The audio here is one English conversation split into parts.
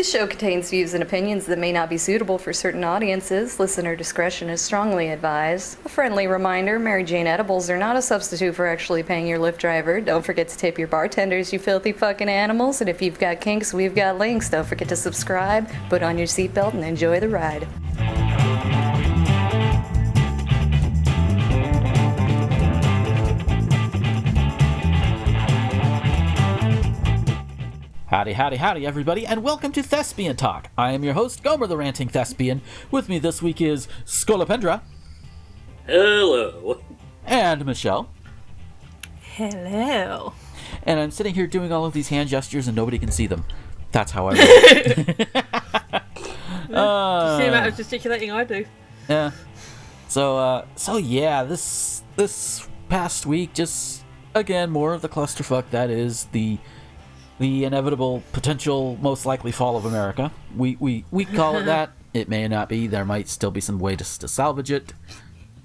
This show contains views and opinions that may not be suitable for certain audiences. Listener discretion is strongly advised. A friendly reminder, Mary Jane edibles are not a substitute for actually paying your Lyft driver. Don't forget to tip your bartenders, you filthy fucking animals. And if you've got kinks, we've got links. Don't forget to subscribe, put on your seatbelt, and enjoy the ride. Howdy, howdy, howdy, everybody, and welcome to Thespian Talk. I am your host, Gomer the Ranting Thespian. With me this week is Scolipendra. Hello. And Michelle. Hello. And I'm sitting here doing all of these hand gestures and nobody can see them. That's how I roll. The same amount of gesticulating I do. Yeah. So yeah, this past week, just, again, more of the clusterfuck that is the inevitable, potential, most likely fall of America. We call it that. It may not be. There might still be some way to salvage it.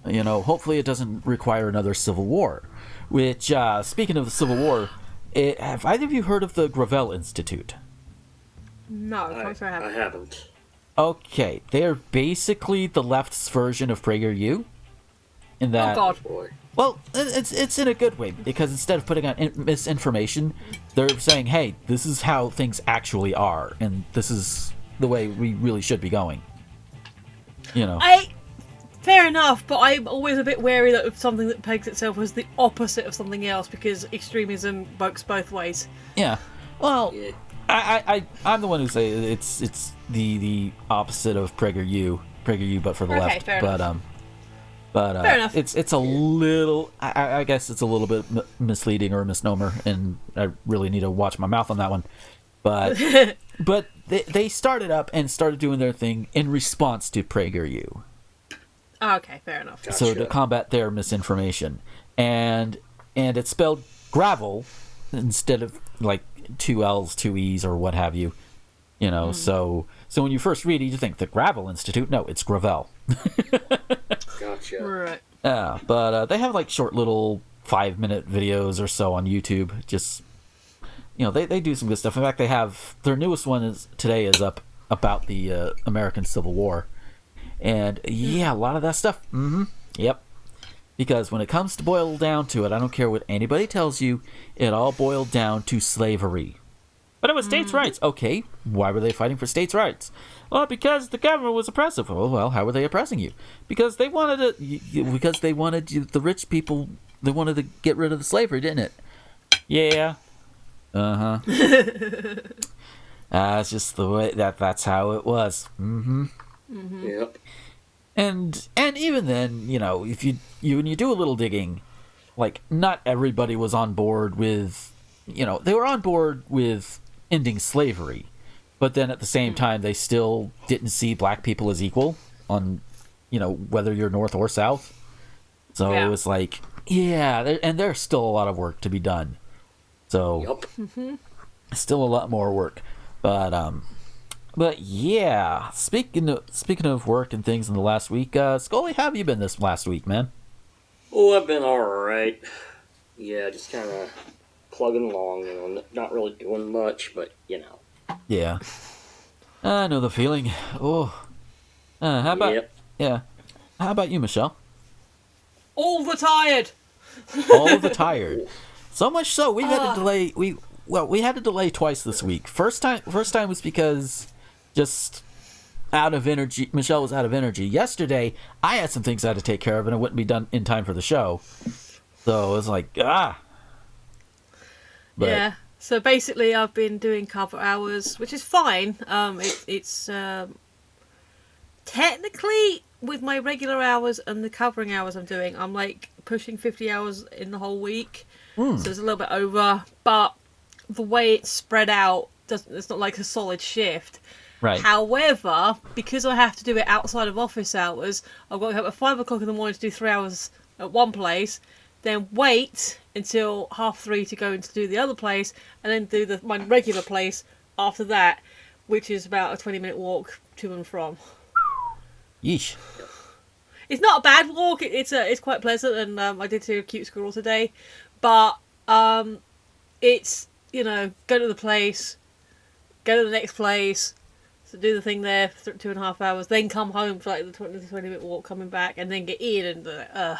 You know, hopefully it doesn't require another civil war. Which, speaking of the Civil War, have either of you heard of the Gravel Institute? No, I haven't. Okay, they are basically the left's version of PragerU. In that, oh God. Boy. Well, it's in a good way, because instead of putting out misinformation, they're saying, hey, this is how things actually are, and this is the way we really should be going. You know. Fair enough, but I'm always a bit wary that of something that pegs itself as the opposite of something else, because extremism works both ways. Yeah. Well, Yeah. I'm the one who say it's the opposite of PragerU, but for the left. Fair enough. But fair enough. It's a little, I guess it's a little bit misleading or a misnomer, and I really need to watch my mouth on that one. But but they started up and started doing their thing in response to PragerU. Okay, fair enough. Gotcha. So to combat their misinformation, and it's spelled gravel instead of like 2 L's, 2 E's, or what have you. You know, so when you first read it, you think the Gravel Institute. No, it's Gravel. Gotcha. Right. Yeah, but they have like short little 5-minute videos or so on YouTube. Just, you know, they do some good stuff. In fact, they have their newest one today is up about the American Civil War, and yeah, a lot of that stuff. Yep. Because when it comes to boil down to it, I don't care what anybody tells you, it all boiled down to slavery. But it was states' rights. Okay, why were they fighting for states' rights? Well, because the government was oppressive. Oh, well, how were they oppressing you? Because they wanted the rich people, they wanted to get rid of the slavery, didn't it? Yeah. Uh-huh. It's just the way that's how it was. Yep. And even then, you know, if you when you do a little digging, like, not everybody was on board with, you know, they were on board with ending slavery, but then at the same time they still didn't see black people as equal on, you know, whether you're north or south. So It was like, yeah, and there's still a lot of work to be done. So still a lot more work, but yeah, speaking of work and things in the last week, Scully, how have you been this last week, man? Oh, I've been alright. Yeah, just kind of plugging along, you know, not really doing much, but, you know. Yeah. I know the feeling. Oh. How about How about you, Michelle? All the tired. All of the tired. So much so we had to delay. We had to delay twice this week. First time was because just out of energy. Michelle was out of energy. Yesterday, I had some things I had to take care of, and it wouldn't be done in time for the show. So it was like, But, yeah. So basically, I've been doing cover hours, which is fine. It's technically, with my regular hours and the covering hours I'm doing, I'm like pushing 50 hours in the whole week. So it's a little bit over, but the way it's spread out, it's not like a solid shift. Right. However, because I have to do it outside of office hours, I've got to get up at 5 o'clock in the morning to do 3 hours at one place, then wait until 3:30 to go and to do the other place, and then do my regular place after that, which is about a 20-minute walk to and from. Yeesh. It's not a bad walk. It's quite pleasant, and I did see a cute squirrel today, but it's, you know, go to the place, go to the next place, So do the thing there for 2.5 hours, then come home for like the 20-minute walk coming back, and then get in and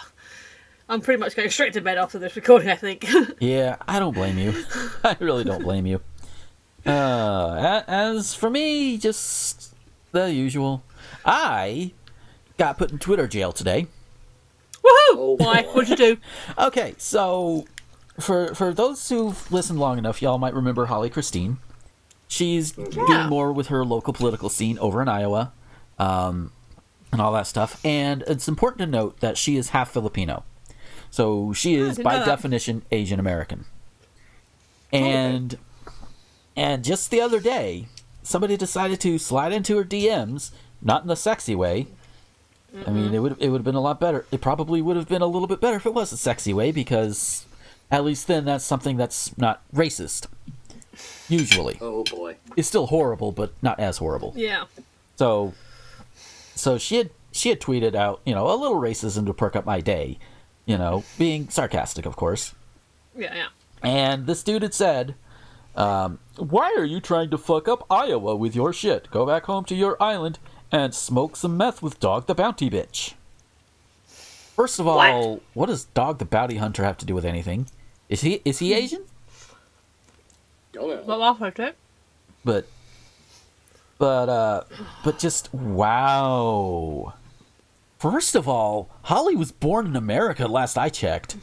I'm pretty much going straight to bed after this recording, I think. Yeah, I don't blame you. I really don't blame you. As for me, just the usual. I got put in Twitter jail today. Woohoo! Oh, Why? boy. What'd you do? Okay, so for those who've listened long enough, y'all might remember Holly Christine. She's doing more with her local political scene over in Iowa, and all that stuff. And it's important to note that she is half Filipino. So she is, by definition, Asian American. And just the other day, somebody decided to slide into her DMs, not in a sexy way. I mean, it would have been a lot better. It probably would have been a little bit better if it was a sexy way, because at least then that's something that's not racist. Usually. Oh boy. It's still horrible, but not as horrible. Yeah. So she had tweeted out, a little racism to perk up my day, being sarcastic, of course. Yeah. And this dude had said, why are you trying to fuck up Iowa with your shit? Go back home to your island and smoke some meth with Dog the Bounty Bitch. First of all, what does Dog the Bounty Hunter have to do with anything? Is he Asian? Don't know. Well, I'll put it. But just wow. First of all, Holly was born in America last I checked.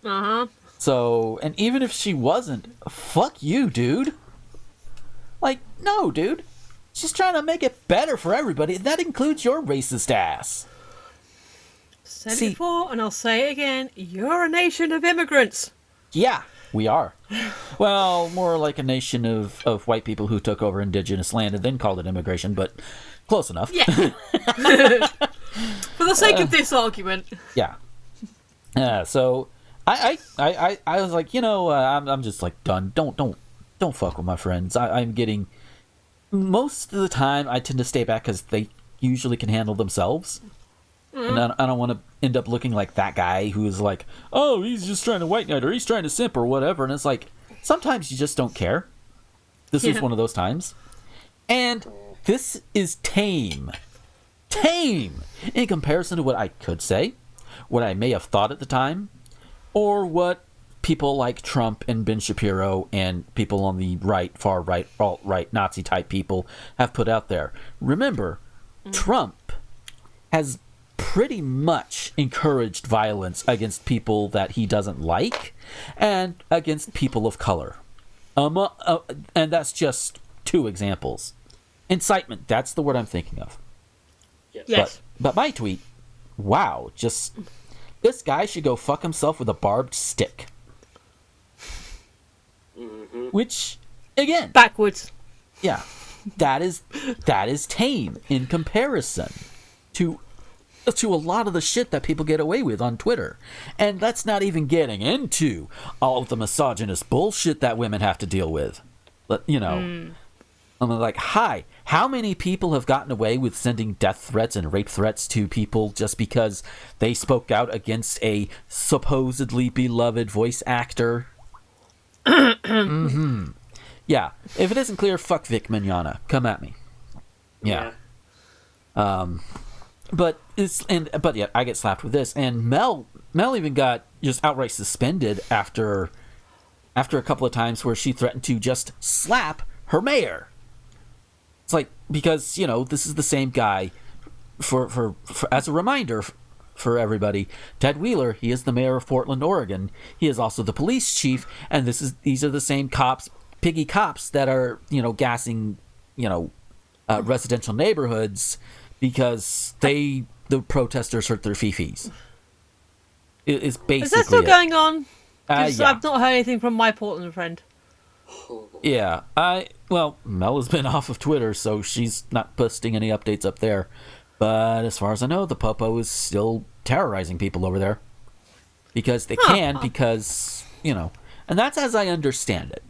Uh-huh. So, and even if she wasn't, fuck you, dude. Like, no, dude. She's trying to make it better for everybody. That includes your racist ass. Said it before, and I'll say it again. You're a nation of immigrants. Yeah, we are. Well, more like a nation of white people who took over indigenous land and then called it immigration, but close enough. Yeah. For the sake of this argument. Yeah. So I was like, I'm just like done. Don't fuck with my friends. I'm getting, most of the time I tend to stay back because they usually can handle themselves. Mm-hmm. And I don't want to end up looking like that guy who's like, oh, he's just trying to white knight or he's trying to simp or whatever. And it's like, sometimes you just don't care. This is one of those times. And this is tame. Tame! In comparison to what I could say, what I may have thought at the time, or what people like Trump and Ben Shapiro and people on the right, far right, alt-right, Nazi-type people have put out there. Remember, Trump has pretty much encouraged violence against people that he doesn't like and against people of color. And that's just two examples. Incitement, that's the word I'm thinking of. Yes. But my tweet, wow, just, this guy should go fuck himself with a barbed stick. Mm-hmm. Which, again, Backwards. yeah, that is tame in comparison to a lot of the shit that people get away with on Twitter. And that's not even getting into all of the misogynist bullshit that women have to deal with. But, I'm like, hi, how many people have gotten away with sending death threats and rape threats to people just because they spoke out against a supposedly beloved voice actor? Mm-hmm. Yeah, if it isn't clear, fuck Vic Mignogna. Come at me. Yeah. But yet I get slapped with this, and Mel even got just outright suspended after a couple of times where she threatened to just slap her mayor. It's like, because this is the same guy. For as a reminder for everybody, Ted Wheeler, he is the mayor of Portland, Oregon. He is also the police chief, and these are the same cops, piggy cops that are gassing residential neighborhoods because the protesters hurt their fifis. It's basically. Is that still going on? Because Yeah. I've not heard anything from my Portland friend. Yeah, Mel has been off of Twitter, so she's not posting any updates up there. But as far as I know, the Popo is still terrorizing people over there. Because they can, because, and that's as I understand it.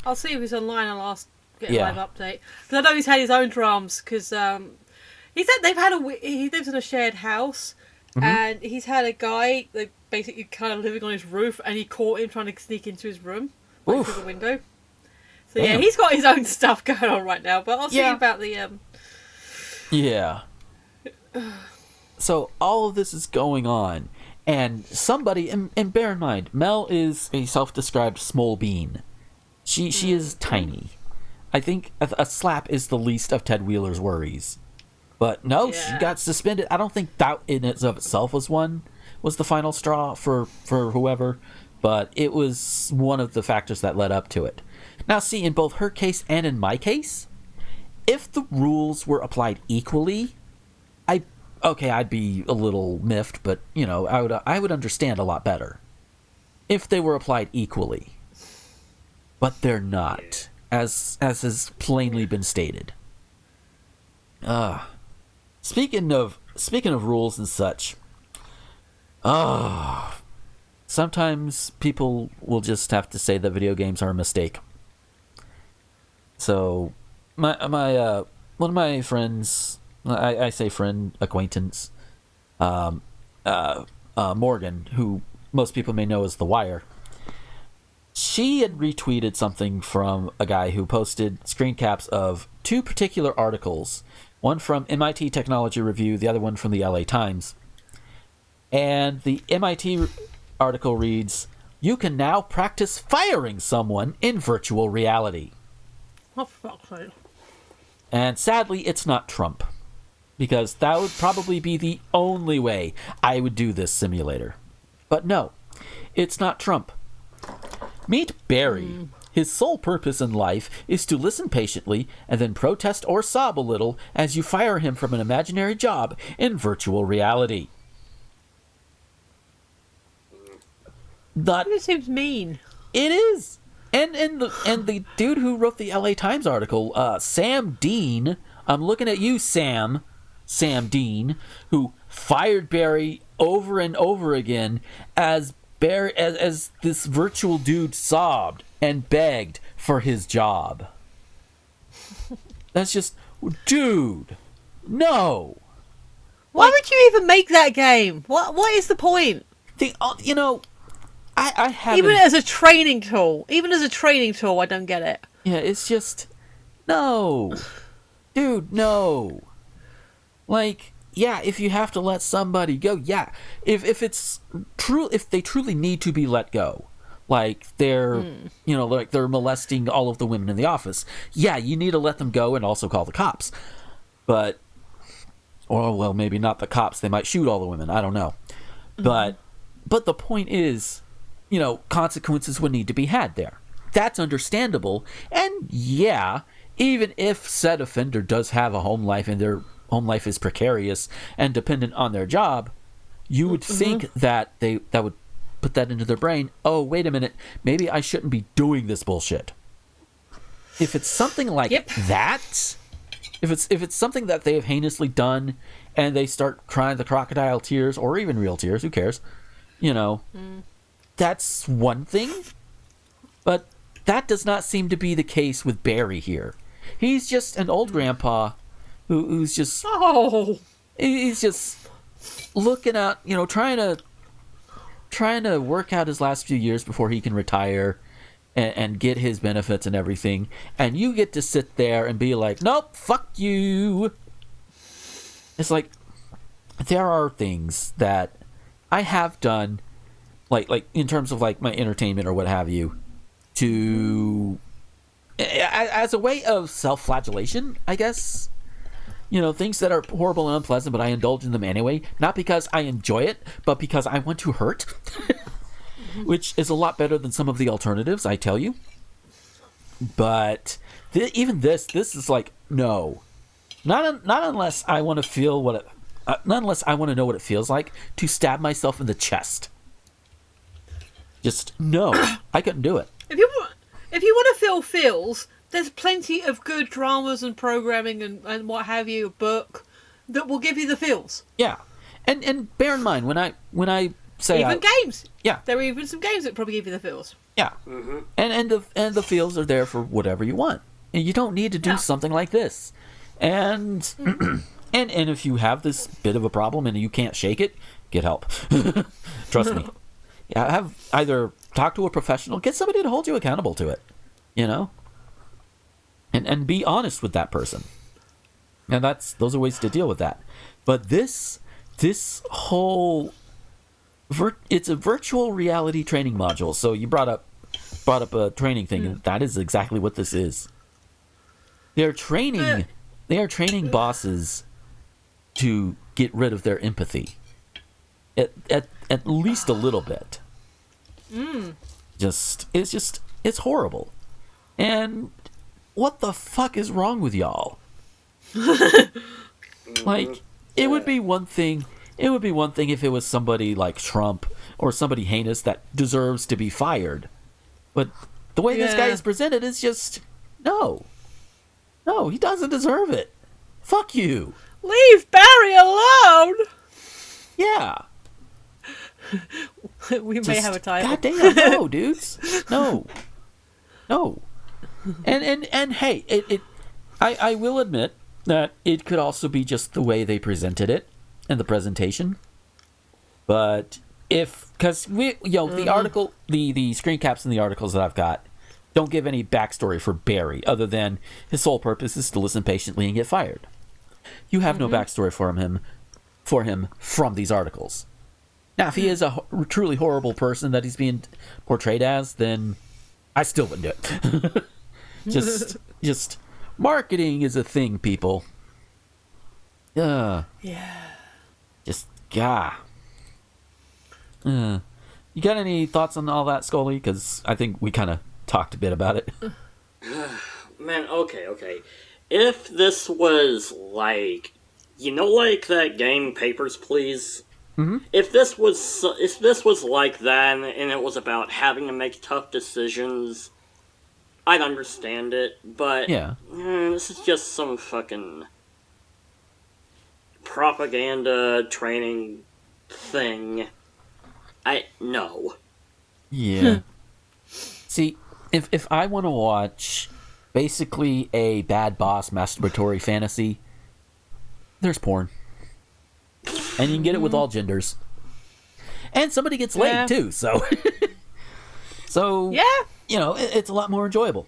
I'll see if he's online. I'll ask, get a live update. Because I know he's had his own dramas, because he lives in a shared house, and he's had a guy, like, basically kind of living on his roof, and he caught him trying to sneak into his room, through the window. So So yeah, Damn. he's got his own stuff going on right now. But I'll see Yeah. about the Yeah. So all of this is going on, and somebody, and bear in mind, Mel is a self-described small bean. She is tiny. I think a slap is the least of Ted Wheeler's worries. But no, she Yeah. got suspended. I don't think that in and of itself was the final straw for whoever, but it was one of the factors that led up to it. Now, see, in both her case and in my case, if the rules were applied equally, I'd be a little miffed, but I would understand a lot better if they were applied equally. But they're not, as has plainly been stated. Speaking of rules and such, sometimes people will just have to say that video games are a mistake. So, my one of my friends, I say friend, acquaintance, Morgan, who most people may know as The Wire, she had retweeted something from a guy who posted screen caps of two particular articles, one from MIT Technology Review, the other one from the LA Times. And the MIT article reads, "You can now practice firing someone in virtual reality." Oh, for fuck's sake. And sadly, it's not Trump, because that would probably be the only way I would do this simulator. But no, it's not Trump. Meet Barry. His sole purpose in life is to listen patiently and then protest or sob a little as you fire him from an imaginary job in virtual reality. Not, It seems mean. it is. And the dude who wrote the LA Times article, Sam Dean, I'm looking at you, Sam Dean, who fired Barry over and over again as this virtual dude sobbed and begged for his job. That's just, dude, no. Why would you even make that game? What is the point? I haven't. Even as a training tool, I don't get it. Yeah, it's just, no. Dude, no. Like, yeah, if you have to let somebody go, yeah. If it's true, if they truly need to be let go, like they're, like they're molesting all of the women in the office, yeah, you need to let them go and also call the cops. But, or well, maybe not the cops. They might shoot all the women. I don't know. But the point is, consequences would need to be had there. That's understandable. And yeah, even if said offender does have a home life and their home life is precarious and dependent on their job, you would think that that would put that into their brain. Oh, wait a minute. Maybe I shouldn't be doing this bullshit. If it's something like that, if it's something that they have heinously done and they start crying the crocodile tears or even real tears, who cares? That's one thing. But that does not seem to be the case with Barry here. He's just an old grandpa who's just... Oh! He's just looking out, trying to work out his last few years before he can retire and get his benefits and everything. And you get to sit there and be like, nope, fuck you. It's like, there are things that I have done, like in terms of like my entertainment or what have you, to as a way of self-flagellation, I guess. Things that are horrible and unpleasant, but I indulge in them anyway, not because I enjoy it, but because I want to hurt, which is a lot better than some of the alternatives, I tell you. But even this is like, no, not unless I want to feel not unless I want to know what it feels like to stab myself in the chest. Just no, I couldn't do it. If you want to feel feels, there's plenty of good dramas and programming and what have you, a book that will give you the feels. Yeah, and bear in mind when I say even games. Yeah, there are even some games that probably give you the feels. Yeah, and the feels are there for whatever you want, and you don't need to do something like this. And and if you have this bit of a problem and you can't shake it, get help. Trust me. Yeah, either talk to a professional, get somebody to hold you accountable to it. and be honest with that person. And those are ways to deal with that. But this whole it's a virtual reality training module. So you brought up a training thing, and that is exactly what this is. They are training bosses to get rid of their empathy. At least a little bit. It's horrible. And what the fuck is wrong with y'all? Like, it would be one thing if it was somebody like Trump or somebody heinous that deserves to be fired. But the way this guy is presented is just no, he doesn't deserve it. Fuck you. Leave Barry alone. Yeah. We may have a title. Goddamn, no, dudes. No. And hey, I will admit that it could also be just the way they presented it and the presentation. But because the article, the screen caps in the articles that I've got don't give any backstory for Barry other than his sole purpose is to listen patiently and get fired. You have no backstory for him from these articles. Now, if he is a truly horrible person that he's being portrayed as, then I still wouldn't do it. just marketing is a thing, people. Yeah. Just you got any thoughts on all that, Scully? Because I think we kind of talked a bit about it. Man, okay. If this was like, like that game Papers, Please? Mm-hmm. If this was like that, and it was about having to make tough decisions, I'd understand it. But this is just some fucking propaganda training thing. No. Yeah. See, if I want to watch basically a bad boss masturbatory fantasy, there's porn. And you can get it with all genders. And somebody gets laid, too, so... it's a lot more enjoyable.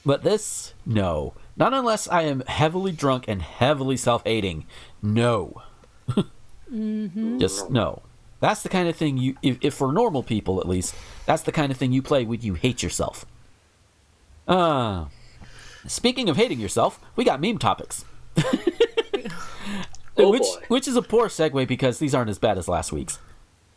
But this, no. Not unless I am heavily drunk and heavily self-hating. No. Just, no. That's the kind of thing if for normal people, at least, that's the kind of thing you play when you hate yourself. Speaking of hating yourself, we got meme topics. Which is a poor segue because these aren't as bad as last week's.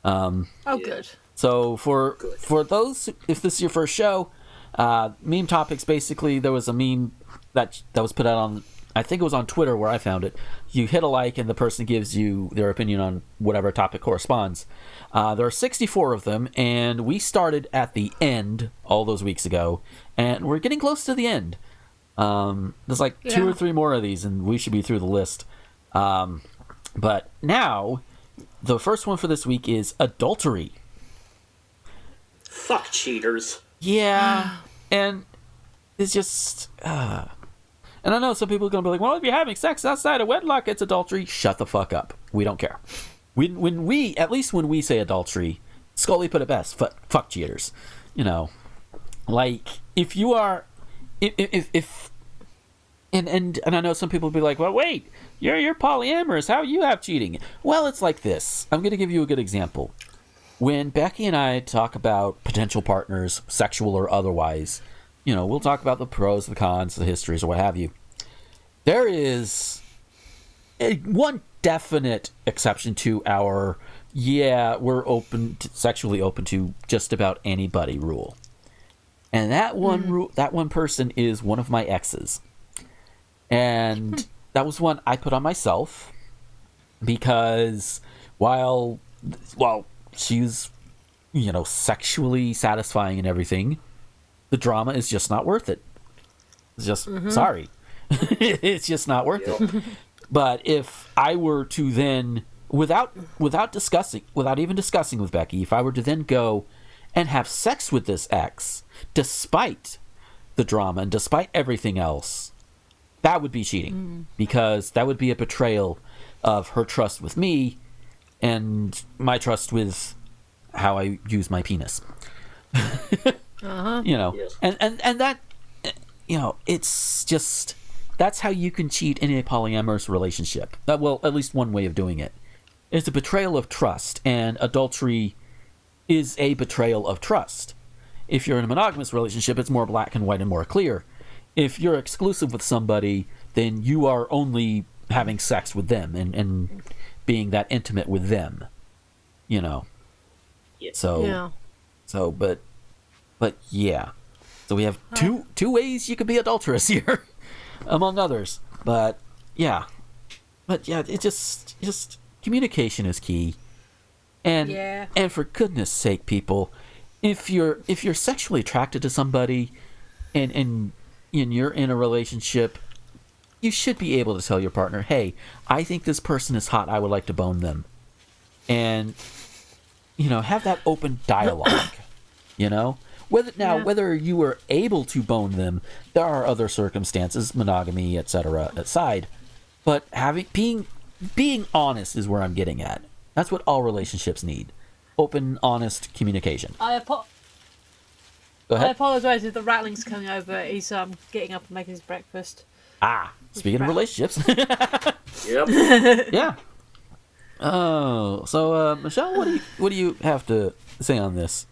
Good. So for those, if this is your first show, meme topics, basically there was a meme that was put out on, I think it was on Twitter where I found it. You hit a like and the person gives you their opinion on whatever topic corresponds. There are 64 of them, and we started at the end all those weeks ago, and we're getting close to the end. There's like 2 or 3 more of these, and we should be through the list. But now, the first one for this week is adultery. Fuck cheaters. Yeah, and it's just... And I know some people are going to be like, well, if you're having sex outside of wedlock, it's adultery. Shut the fuck up. We don't care. When we say adultery, Scully put it best. Fuck cheaters. Like, if you are... If And I know some people will be like, well, wait, you're polyamorous. How you have cheating? Well, it's like this. I'm going to give you a good example. When Becky and I talk about potential partners, sexual or otherwise, we'll talk about the pros, the cons, the histories, or what have you. There is one definite exception to our, we're sexually open to just about anybody rule. And that one person is one of my exes. And that was one I put on myself because while she's, sexually satisfying and everything, the drama is just not worth it. It's just, sorry. It's just not worth it. But if I were to then, without even discussing with Becky, if I were to then go and have sex with this ex, despite the drama and despite everything else, that would be cheating, because that would be a betrayal of her trust with me and my trust with how I use my penis. Yes. And that, it's just, that's how you can cheat in a polyamorous relationship. Well, at least one way of doing it. It's a betrayal of trust, and adultery is a betrayal of trust. If you're in a monogamous relationship, it's more black and white and more clear. If you're exclusive with somebody, then you are only having sex with them and being that intimate with them, But yeah. So we have two ways you could be adulterous here, among others. But yeah, it just communication is key. And for goodness sake, people, if you're sexually attracted to somebody and you're in a relationship, you should be able to tell your partner, hey, I think this person is hot, I would like to bone them. And have that open dialogue. Whether you were able to bone them, there are other circumstances, monogamy, etc. aside. But being honest is where I'm getting at. That's what all relationships need. Open, honest communication. Go ahead. I apologise if the rattling's coming over. He's getting up and making his breakfast. Speaking of relationships. Yep. Yeah. Oh, so Michelle, what do you have to say on this?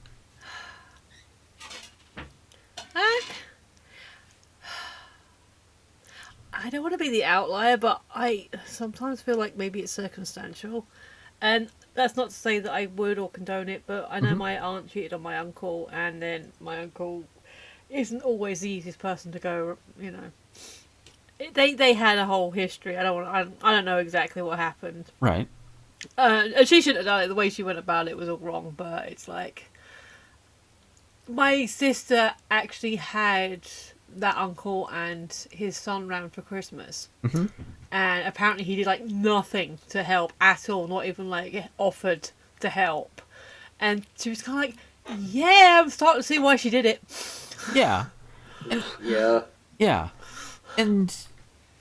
I don't want to be the outlier, but I sometimes feel like maybe it's circumstantial. And that's not to say that I would or condone it, but I know my aunt cheated on my uncle, and then my uncle isn't always the easiest person to go, They had a whole history. I don't know exactly what happened. Right. And she shouldn't have done it. The way she went about it was all wrong, but it's like... My sister actually had that uncle and his son round for Christmas. Mm-hmm. And apparently he did, nothing to help at all. Not even, offered to help. And she was kind of like, yeah, I'm starting to see why she did it. Yeah. Yeah. Yeah. And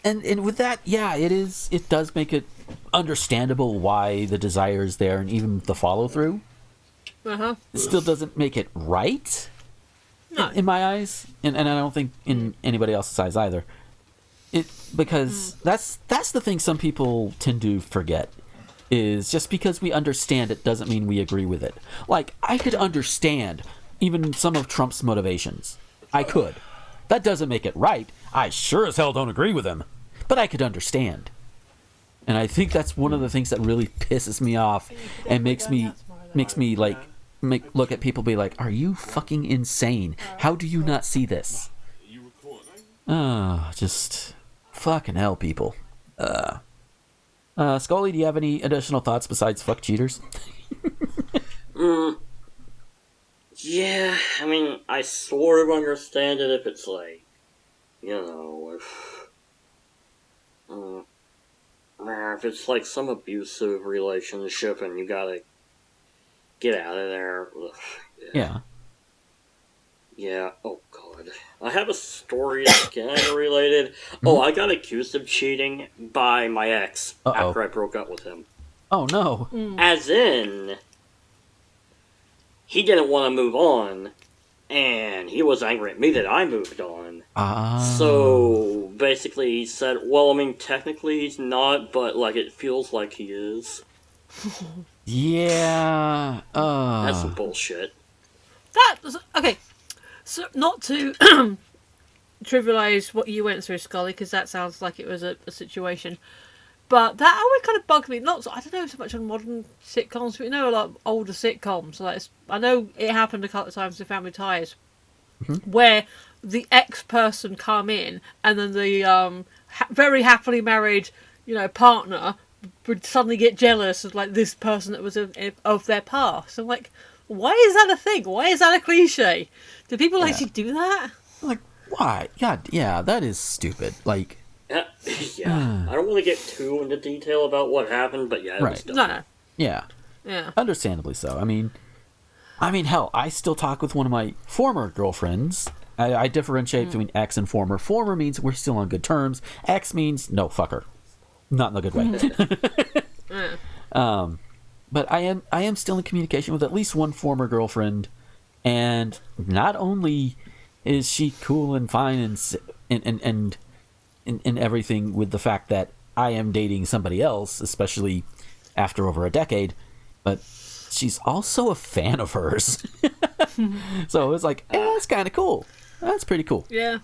with that, it does make it understandable why the desire is there and even the follow-through. Uh-huh. It still doesn't make it right, in my eyes, and I don't think in anybody else's eyes either. Because that's the thing some people tend to forget, is just because we understand it doesn't mean we agree with it. I could understand even some of Trump's motivations. I could. That doesn't make it right. I sure as hell don't agree with him. But I could understand. And I think that's one of the things that really pisses me off and makes me look at people and be like, are you fucking insane? How do you not see this? Just fucking hell, people. Scully, do you have any additional thoughts besides fuck cheaters? Yeah, I sort of understand it if it's if it's some abusive relationship and you gotta get out of there. Yeah. Yeah, oh god. I have a story that's kind of related. Oh, I got accused of cheating by my ex after I broke up with him. Oh no. As in, he didn't want to move on, and he was angry at me that I moved on. So, basically he said, well, technically he's not, but, it feels like he is. Yeah. That's some bullshit. Okay, so not to trivialise what you went through, Scully, because that sounds like it was a situation. But that always kind of bugged me. I don't know so much on modern sitcoms, but a lot of older sitcoms. I know it happened a couple of times in Family Ties, where the ex-person come in, and then the very happily married, partner would suddenly get jealous of this person that was of their past. I'm like, why is that a thing? Why is that a cliche? Do people actually do that? Why? God, yeah, that is stupid. Yeah. I don't want to get too into detail about what happened, but yeah, it was dumb. No. Yeah. Yeah. Understandably so. Hell, I still talk with one of my former girlfriends. I differentiate between ex and former. Former means we're still on good terms. Ex means no, fuck her. Not in a good way. But I am still in communication with at least one former girlfriend, and not only is she cool and fine and everything with the fact that I am dating somebody else, especially after over a decade, but she's also a fan of hers. So it's like, that's kind of cool. That's pretty cool. Yeah.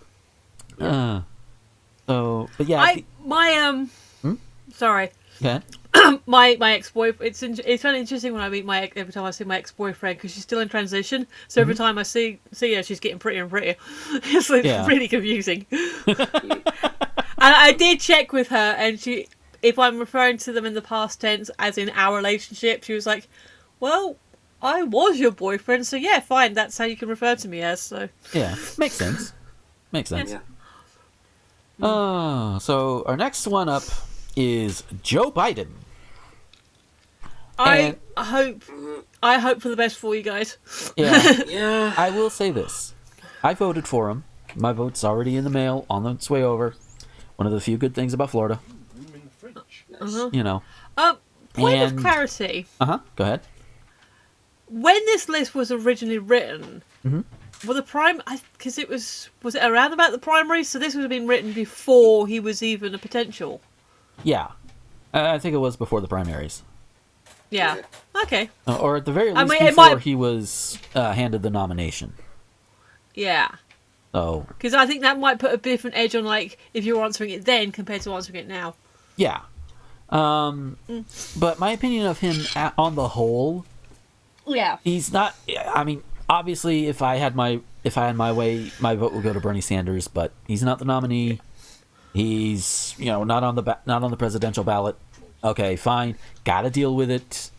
So, but yeah. Sorry. Okay. my ex-boyfriend, it's kind of interesting when I meet every time I see my ex-boyfriend, because she's still in transition, so every time I see her, she's getting prettier and prettier. It's really confusing. And I did check with her, and if I'm referring to them in the past tense as in our relationship, she was like, well, I was your boyfriend, so yeah, fine, that's how you can refer to me as. So yeah, makes sense. Yeah. So our next one up is Joe Biden. I hope for the best for you guys. Yeah. Yeah. I will say this. I voted for him. My vote's already in the mail, on its way over. One of the few good things about Florida. You know. Point of clarity. Go ahead. When this list was originally written, were the because was it around about the primaries? So this would have been written before he was even a potential. Yeah. I think it was before the primaries. Yeah. Okay. Or at the very least before he was handed the nomination. Yeah. So. Because I think that might put a different edge on, like, if you were answering it then compared to answering it now. Yeah. But my opinion of him on the whole, yeah, he's not. I mean, obviously, if I had my way, my vote would go to Bernie Sanders. But he's not the nominee. He's not on the presidential ballot. Okay, fine. Got to deal with it.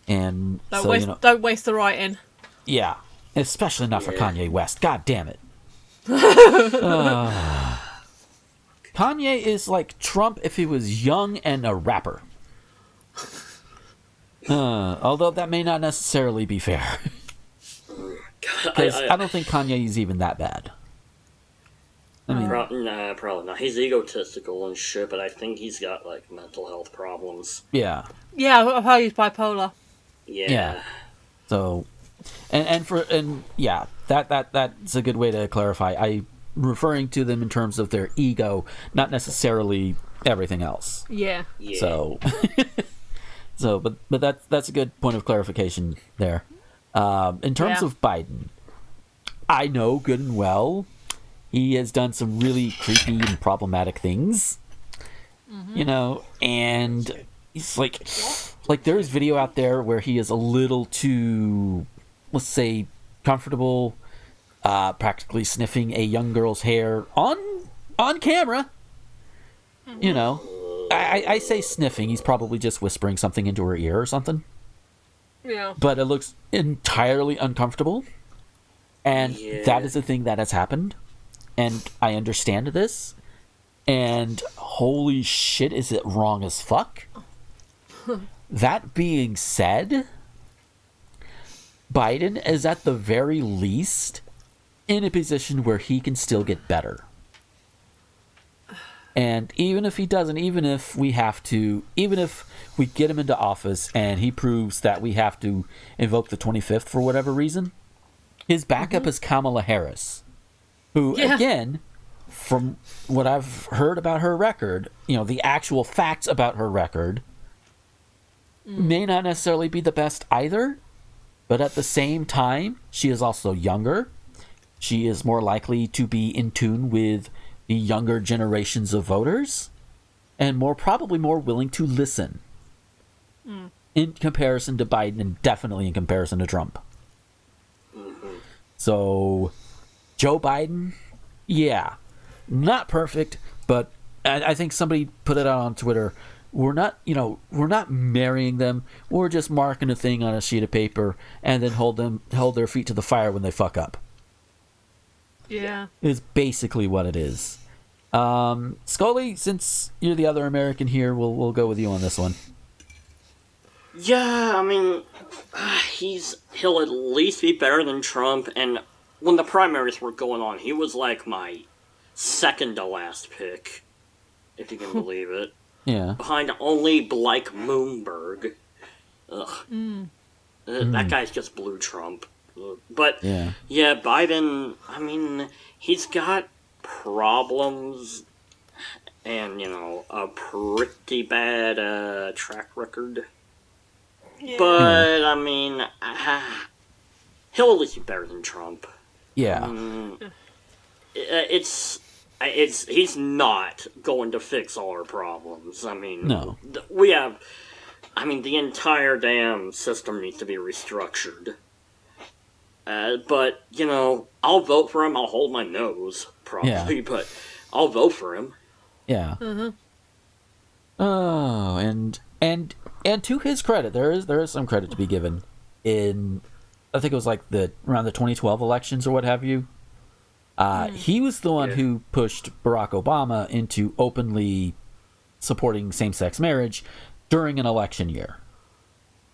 And don't waste the write-in. Yeah, especially not for Kanye West. God damn it. Kanye is like Trump if he was young and a rapper. Although that may not necessarily be fair. Because I don't think Kanye is even that bad. I mean, probably not. He's egotistical and shit, but I think he's got, like, mental health problems. Yeah. Yeah, I've heard he's bipolar. Yeah. So, that's a good way to clarify. I'm referring to them in terms of their ego, not necessarily everything else. Yeah. So, but that's a good point of clarification there. In terms of Biden, I know good and well he has done some really creepy and problematic things. And he's like there's video out there where he is a little too, let's say, comfortable, practically sniffing a young girl's hair on camera. I say sniffing. He's probably just whispering something into her ear or something. Yeah. But it looks entirely uncomfortable. And that is a thing that has happened. And I understand this. And holy shit, is it wrong as fuck? That being said, Biden is at the very least in a position where he can still get better. And even if he doesn't, even if we get him into office and he proves that we have to invoke the 25th for whatever reason, his backup is Kamala Harris, who, again, from what I've heard about her record, the actual facts about her record may not necessarily be the best either, but at the same time, she is also younger. She is more likely to be in tune with the younger generations of voters, and probably more willing to listen in comparison to Biden, and definitely in comparison to Trump. So, Joe Biden, not perfect, but I think somebody put it out on Twitter. We're not marrying them. We're just marking a thing on a sheet of paper and then hold their feet to the fire when they fuck up. Yeah. Is basically what it is. Scully, since you're the other American here, we'll go with you on this one. Yeah, I mean, he'll at least be better than Trump, and when the primaries were going on, he was like my second to last pick, if you can believe it. Yeah. Behind only Blake Moonberg. Ugh. That guy's just blue Trump. But yeah, Biden. I mean, he's got problems, and a pretty bad track record. Yeah. But I mean, he'll at least be better than Trump. Yeah. He's not going to fix all our problems. I mean, no. We have. I mean, the entire damn system needs to be restructured. But, I'll vote for him. I'll hold my nose, probably, but I'll vote for him. Yeah. Mm-hmm. Oh, and to his credit, there is some credit to be given in, I think it was like around the 2012 elections or what have you. He was the one who pushed Barack Obama into openly supporting same-sex marriage during an election year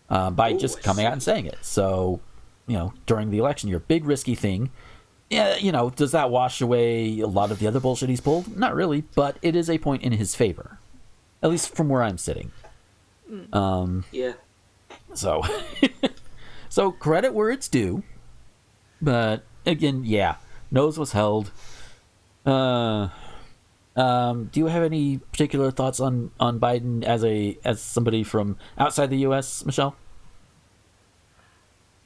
by just coming out and saying it. So, during the election year, big risky thing. Yeah, does that wash away a lot of the other bullshit he's pulled? Not really, but it is a point in his favor, at least from where I'm sitting. Yeah. So, so credit where it's due, but again, nose was held. Do you have any particular thoughts on Biden as somebody from outside the U.S., Michelle?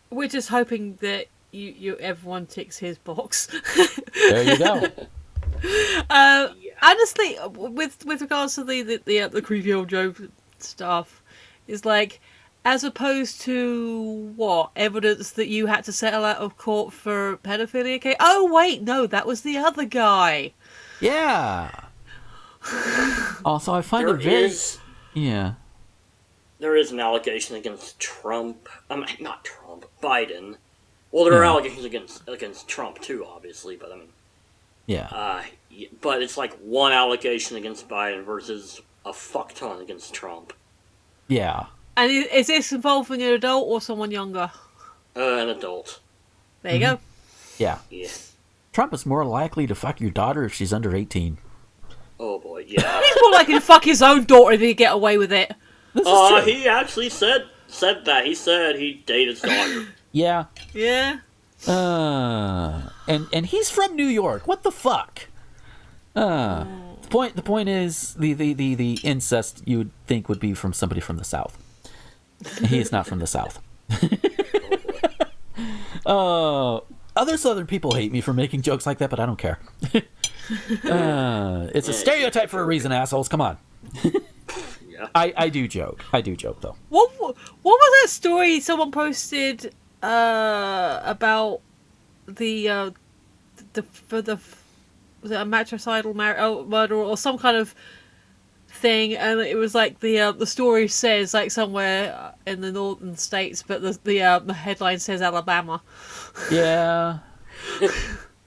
We're just hoping that everyone ticks his box. There you go. Honestly, with regards to the creepy old Joe stuff, is like, as opposed to what evidence that you had to settle out of court for pedophilia? Okay. Oh wait, no, that was the other guy. Yeah. Also, I find there is an allegation against Trump. Not Trump, Biden. Well, there are allegations against Trump too, obviously, but I mean, but it's like one allegation against Biden versus a fuck ton against Trump. Yeah. And is this involving an adult or someone younger? An adult. There you go. Yeah. Yeah. Trump is more likely to fuck your daughter if she's under 18. Oh boy, yeah. He's more likely to fuck his own daughter if he get away with it. He actually said that. He said he dated his daughter. Yeah. Yeah. And he's from New York. What the fuck? The point is the incest you would think would be from somebody from the South. He is not from the South. Other Southern people hate me for making jokes like that, but I don't care. It's a stereotype for a reason, assholes. Come on. I do joke. Though. What was that story someone posted about was it a matricidal murder or some kind of thing? And it was like the story says like somewhere in the northern states, but the headline says Alabama. Yeah.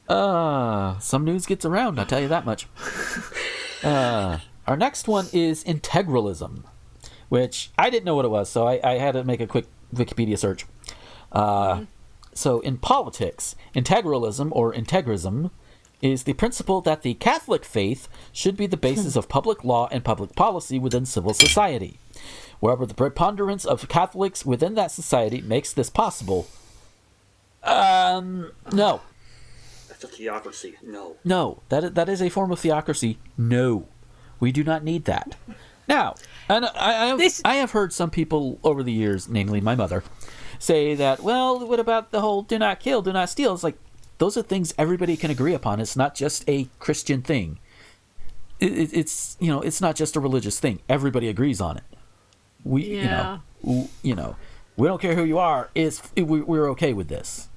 Some news gets around, I'll tell you that much. Our next one is integralism, which I didn't know what it was, so I had to make a quick Wikipedia search. So in politics, integralism or integrism is the principle that the Catholic faith should be the basis of public law and public policy within civil society. Wherever the preponderance of Catholics within that society makes this possible. No. That's a theocracy. No. No, that is a form of theocracy. No. We do not need that. Now, and I have heard some people over the years, namely my mother, say that, well, what about the whole do not kill, do not steal? It's like, those are things everybody can agree upon. It's not just a Christian thing. It's not just a religious thing. Everybody agrees on it. We don't care who you are. We're okay with this.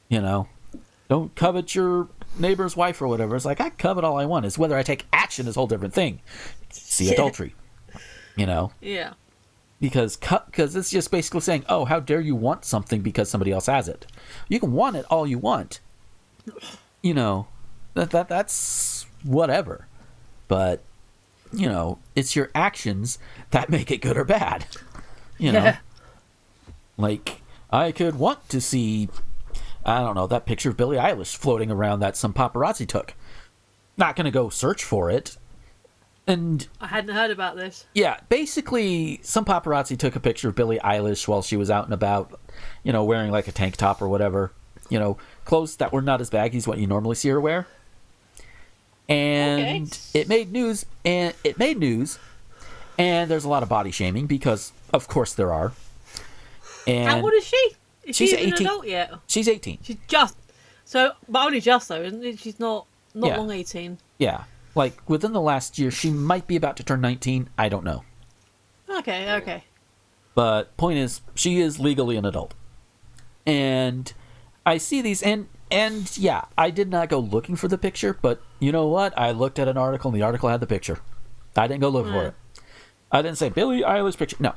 Don't covet your neighbor's wife or whatever. It's like, I covet all I want. It's whether I take action is a whole different thing. See adultery. Yeah. Because it's just basically saying, oh, how dare you want something because somebody else has it. You can want it all you want. That's whatever. But, it's your actions that make it good or bad. Like, I could want to see, I don't know, that picture of Billie Eilish floating around that some paparazzi took. Not going to go search for it. And I hadn't heard about this. yeah, basically, some paparazzi took a picture of Billie Eilish while she was out and about, wearing like a tank top or whatever, clothes that were not as baggy as what you normally see her wear. And it made news, and there's a lot of body shaming because, of course, there are. And how old is she? Is she's she even 18. an adult yet? She's 18. She's just so, but only just though, isn't it? She's not Yeah. long 18. Yeah, like within the last year, she might be about to turn 19. I don't know. Okay. But point is, she is legally an adult. And I see these, and yeah, I did not go looking for the picture, but you know what? I looked at an article, and the article had the picture. I didn't go looking for it. I didn't say Billie Eilish picture. No.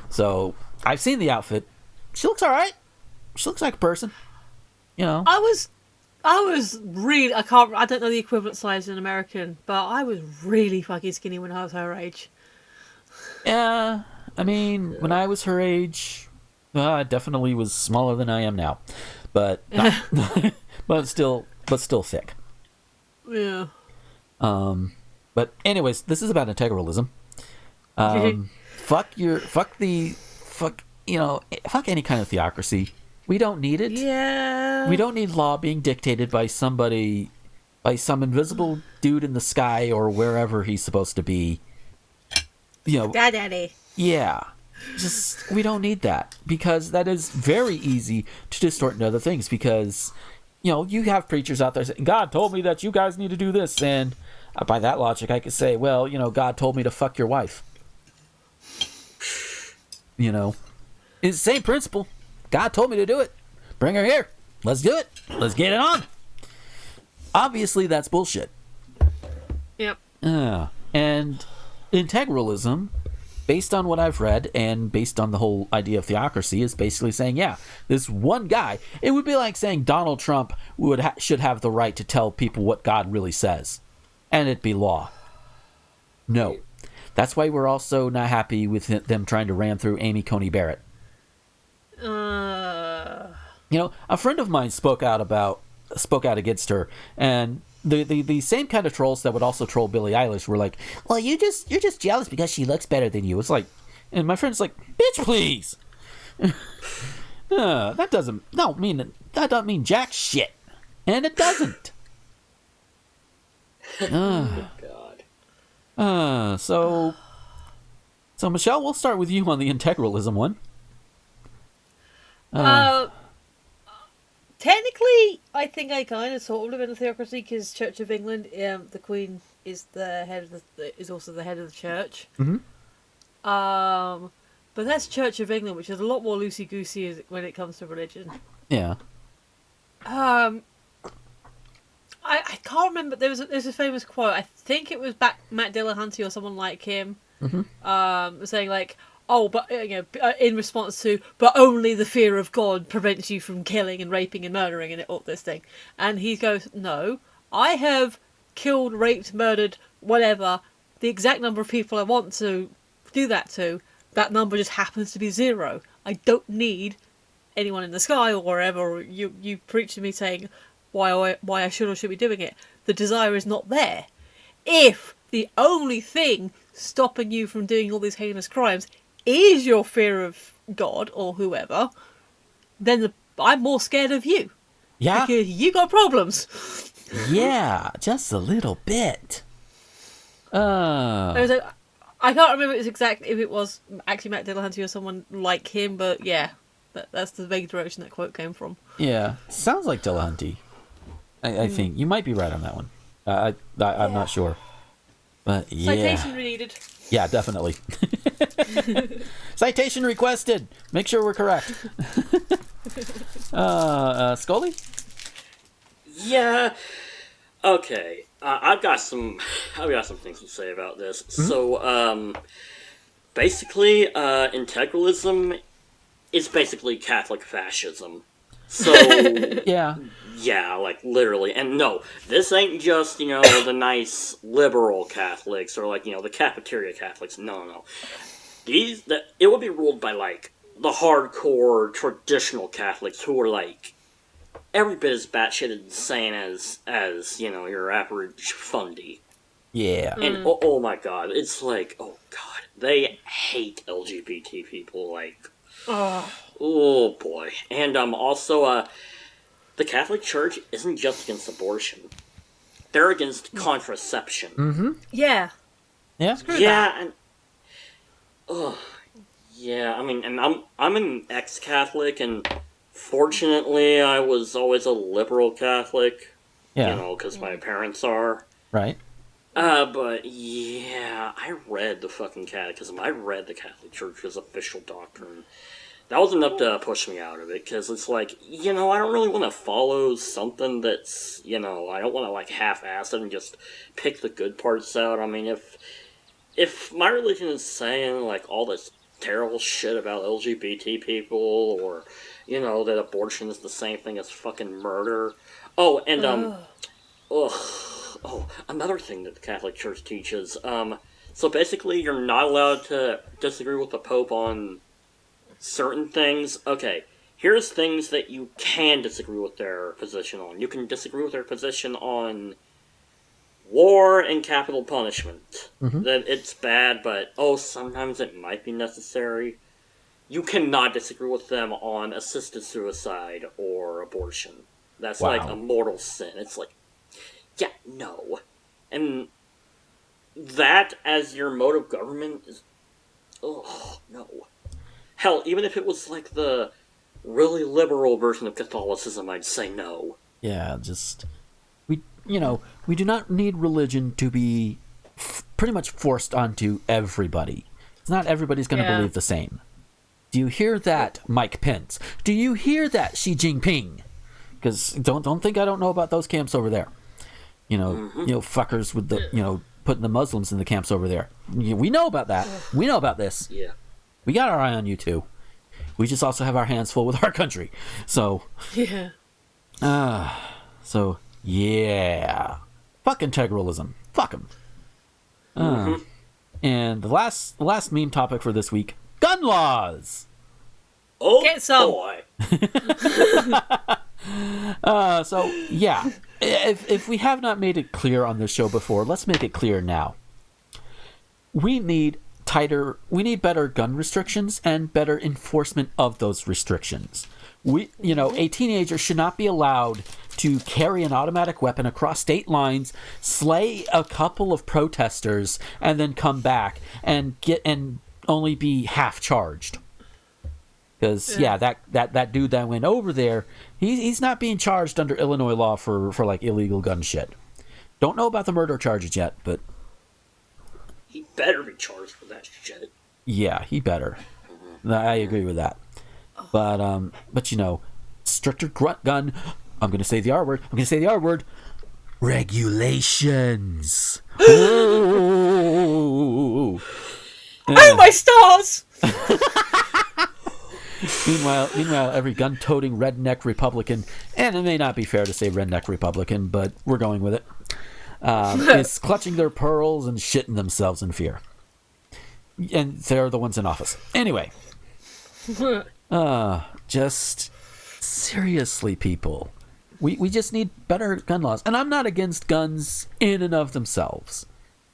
So I've seen the outfit. She looks all right. She looks like a person. I was really, I don't know the equivalent size in American, but I was really fucking skinny when I was her age. Yeah, I mean, when I was her age, I definitely was smaller than I am now, but but still thick. Yeah. But anyways, this is about integralism. Fuck any kind of theocracy. We don't need it. Yeah. We don't need law being dictated by somebody, by some invisible dude in the sky or wherever he's supposed to be. Daddy. Yeah. We don't need that, because that is very easy to distort into other things, because, you have preachers out there saying, God told me that you guys need to do this, and by that logic, I could say, well, God told me to fuck your wife. It's the same principle. God told me to do it. Bring her here. Let's do it. Let's get it on. Obviously, that's bullshit. Yep. And integralism, based on what I've read and based on the whole idea of theocracy, is basically saying, yeah, this one guy, it would be like saying Donald Trump should have the right to tell people what God really says, and it'd be law. No. That's why we're also not happy with them trying to ram through Amy Coney Barrett. A friend of mine spoke out against her, and the same kind of trolls that would also troll Billie Eilish were like, well, you're just jealous because she looks better than you. It's like, and my friend's like, bitch, please. That doesn't mean jack shit, and it doesn't. Oh, God. So Michelle, we'll start with you on the integralism one. Technically, I think I kind of sort of live in a theocracy, because Church of England, the Queen is the head of is also the head of the church. Mm-hmm. But that's Church of England, which is a lot more loosey goosey when it comes to religion. Yeah. I can't remember. There's a famous quote. I think it was Matt Dillahunty or someone like him, saying like, "Oh, but in response to, but only the fear of God prevents you from killing and raping and murdering and all this thing." And he goes, "No, I have killed, raped, murdered, whatever, the exact number of people I want to do that to. That number just happens to be 0. I don't need anyone in the sky or wherever you preach to me saying why I should or should be doing it. The desire is not there. If the only thing stopping you from doing all these heinous crimes is your fear of God or whoever, then I'm more scared of you. Yeah. Because you got problems." Yeah, just a little bit. I can't remember if it was actually Matt Dillahunty or someone like him, but yeah, that's the vague direction that quote came from. Yeah, sounds like Dillahunty. I think you might be right on that one. I'm not sure, but yeah. Citation needed. Yeah, definitely. Citation requested. Make sure we're correct. Scully? Yeah. Okay. I've got some things to say about this. Mm-hmm. So, basically, integralism is basically Catholic fascism. So, yeah, like literally. And no, this ain't just the nice liberal Catholics or the cafeteria Catholics. No. It would be ruled by the hardcore traditional Catholics who are every bit as batshit insane as your average fundy. Yeah. And oh my god, it's like, oh god, they hate LGBT people, like, oh boy. And also, the Catholic Church isn't just against abortion; they're against contraception. Mm-hmm. Yeah. Yeah. Yeah, and yeah. I mean, and I'm an ex-Catholic, and fortunately, I was always a liberal Catholic. Yeah. You know, because my parents are. Right. But yeah, I read the fucking catechism. I read the Catholic Church's official doctrine. That was enough to push me out of it, because it's like, you know, I don't really want to follow something that's, you know, I don't want to, like, half-ass it and just pick the good parts out. I mean, if my religion is saying, like, all this terrible shit about LGBT people, or, you know, that abortion is the same thing as fucking murder. Oh, and, another thing that the Catholic Church teaches, so basically you're not allowed to disagree with the Pope on certain things. Okay, here's things that you can disagree with their position on. You can disagree with their position on war and capital punishment. Mm-hmm. That it's bad, but, sometimes it might be necessary. You cannot disagree with them on assisted suicide or abortion. That's like a mortal sin. It's like, yeah, no. And that as your mode of government is... oh, no. Hell, even if it was like the really liberal version of Catholicism, I'd say no. Yeah, just... we do not need religion to be pretty much forced onto everybody. It's not everybody's going to believe the same. Do you hear that, Mike Pence? Do you hear that, Xi Jinping? Because don't think I don't know about those camps over there. You know, fuckers with the, putting the Muslims in the camps over there. We know about that. We know about this. Yeah. We got our eye on you too. We just also have our hands full with our country. So. Yeah. So yeah. Fuck integralism. Fuck them. And the last meme topic for this week: gun laws. Oh, get some. Boy. So yeah, if we have not made it clear on this show before, let's make it clear now. We need better gun restrictions and better enforcement of those restrictions. A teenager should not be allowed to carry an automatic weapon across state lines, slay a couple of protesters, and then come back and only be half charged. Because that dude that went over there, he's not being charged under Illinois law for like illegal gun shit. Don't know about the murder charges yet, but he better be charged for that shit. Yeah, he better. I agree with that. But stricter gun. I'm gonna say the R word. Regulations. Oh, my stars! Meanwhile, every gun-toting redneck Republican, and it may not be fair to say redneck Republican, but we're going with it, is clutching their pearls and shitting themselves in fear. And they're the ones in office. Anyway. Just seriously, people. We just need better gun laws. And I'm not against guns in and of themselves.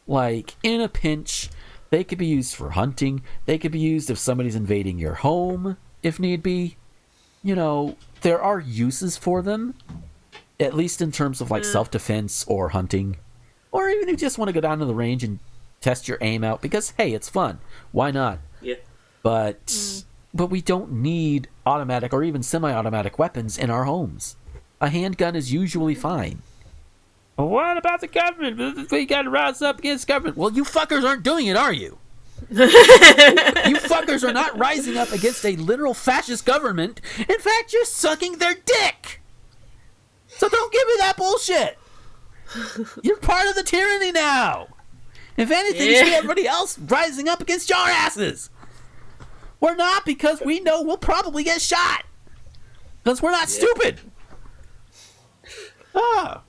Like, in a pinch, they could be used for hunting. They could be used if somebody's invading your home, if need be. There are uses for them. At least in terms of, like, self-defense or hunting. Or even if you just want to go down to the range and test your aim out. Because, hey, it's fun. Why not? Yeah. But we don't need automatic or even semi-automatic weapons in our homes. A handgun is usually fine. What about the government? We got to rise up against government. Well, you fuckers aren't doing it, are you? You fuckers are not rising up against a literal fascist government. In fact, you're sucking their dick. So don't give me that bullshit. You're part of the tyranny now. If anything, you see everybody else rising up against your asses. We're not, because we know we'll probably get shot. Because we're not stupid.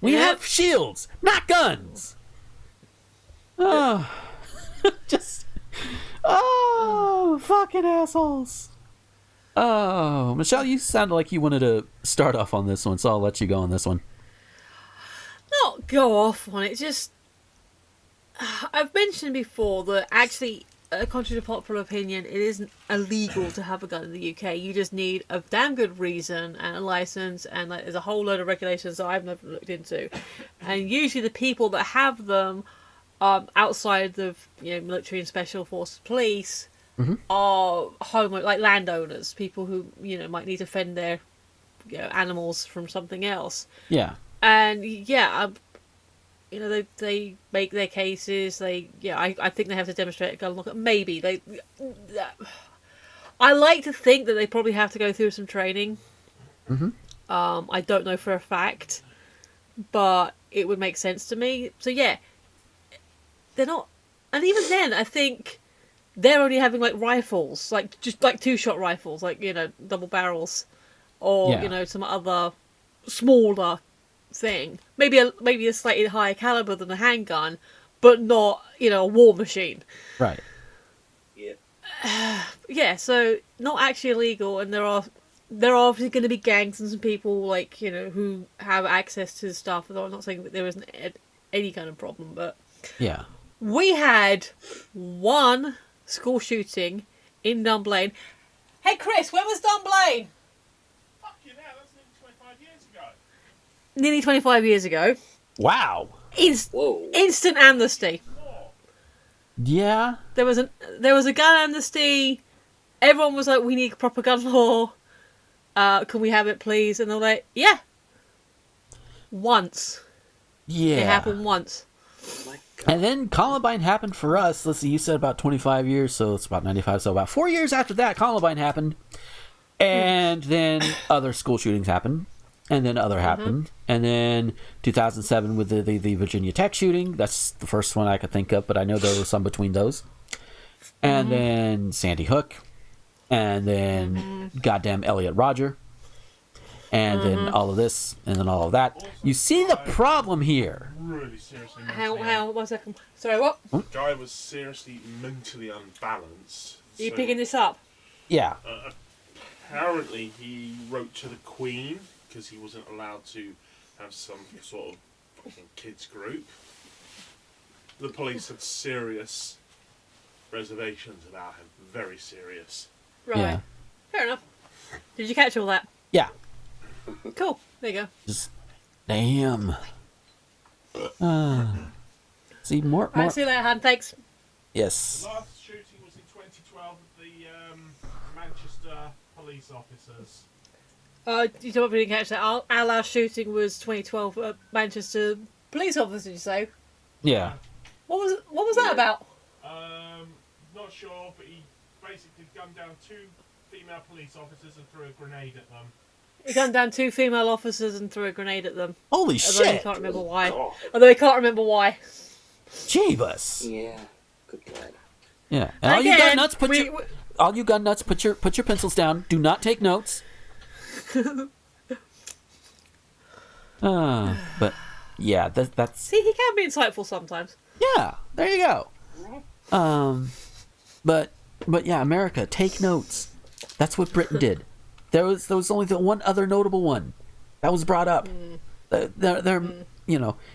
We have shields, not guns. Fucking assholes. Michelle, you sounded like you wanted to start off on this one, so I'll let you go on this one. Not go off on it, just I've mentioned before that actually, contrary to popular opinion, it isn't illegal to have a gun in the UK. You just need a damn good reason and a license, and there's a whole load of regulations that I've never looked into. And usually, the people that have them, outside of military and special forces police, are like landowners, people who might need to fend their animals from something else. Yeah. And they make their cases. I think they have to demonstrate a gun lock. Maybe they. I like to think that they probably have to go through some training. I don't know for a fact, but it would make sense to me. So yeah, they're not, and even then, I think they're only having like rifles, like just like 2-shot rifles, like double barrels, or some other smaller thing. Maybe a slightly higher caliber than a handgun, but not a war machine. Right. Yeah. So not actually illegal, and there are obviously going to be gangs and some people who have access to stuff. Although I'm not saying that there isn't any kind of problem, but yeah, we had one school shooting in Dunblane. Hey Chris, when was Dunblane? Fucking hell, that's nearly 25 years ago. Nearly 25 years ago. Wow. Whoa. Instant amnesty. Yeah. There was a gun amnesty. Everyone was like, "We need proper gun law. Can we have it, please?" And they're like, "Yeah." Once. Yeah. It happened once. My God. And then Columbine happened for us. Let's see, you said about 25 years, so it's about 95. So about 4 years after that, Columbine happened. And then other school shootings happened. And then other happened. And then 2007 with the Virginia Tech shooting. That's the first one I could think of, but I know there was some between those. And then Sandy Hook. And then goddamn Elliot Rodger. And then all of this. And then all of that. You see the problem here. Really seriously. How? 1 second. Sorry, what? The guy was seriously mentally unbalanced. Are you picking this up? Yeah. Apparently, he wrote to the Queen because he wasn't allowed to have some sort of fucking kids group. The police had serious reservations about him. Very serious. Right. Yeah. Fair enough. Did you catch all that? Yeah. Cool. There you go. Just, damn. See, more. Right, see you later, Han. Thanks. Yes. The last shooting was in 2012 with the Manchester police officers. You probably didn't catch that. Our last shooting was 2012 at Manchester police officer, did you say? Yeah. What was that about? Not sure, but he basically gunned down 2 female police officers and threw a grenade at them. He gunned down 2 female officers and threw a grenade at them. Holy Although he shit. can't remember why. God. Although he can't remember why. Jeebus. Yeah. Good God. Yeah. And all you gun nuts, put we- your all you gun nuts, put your pencils down. Do not take notes. But yeah, that's See, he can be insightful sometimes. yeah. There you go. But yeah, America, take notes. That's what Britain did. There was only the one other notable one that was brought up. They're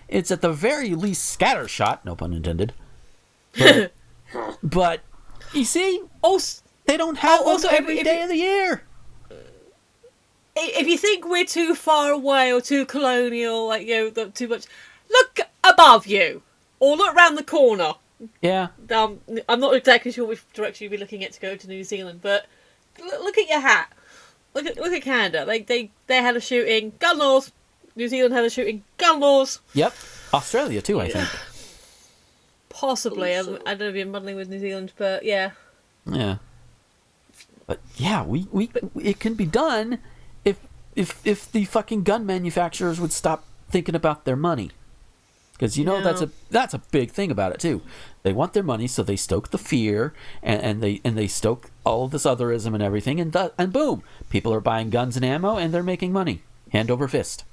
it's at the very least scattershot, no pun intended. But you see, Also, they don't have also, them every if day you- of the year. if you think we're too far away or too colonial, too much, look above you or look round the corner. Yeah. I'm not exactly sure which direction you'd be looking at to go to New Zealand, but look at your hat. Look at Canada. They had a shooting, gun laws. New Zealand had a shooting, gun laws. Yep. Australia too, I think. Possibly. I don't know if you're muddling with New Zealand, but yeah. Yeah. But yeah, we it can be done if the fucking gun manufacturers would stop thinking about their money. Because that's a big thing about it too. They want their money, so they stoke the fear and they stoke all of this otherism and everything, and boom, people are buying guns and ammo and they're making money hand over fist.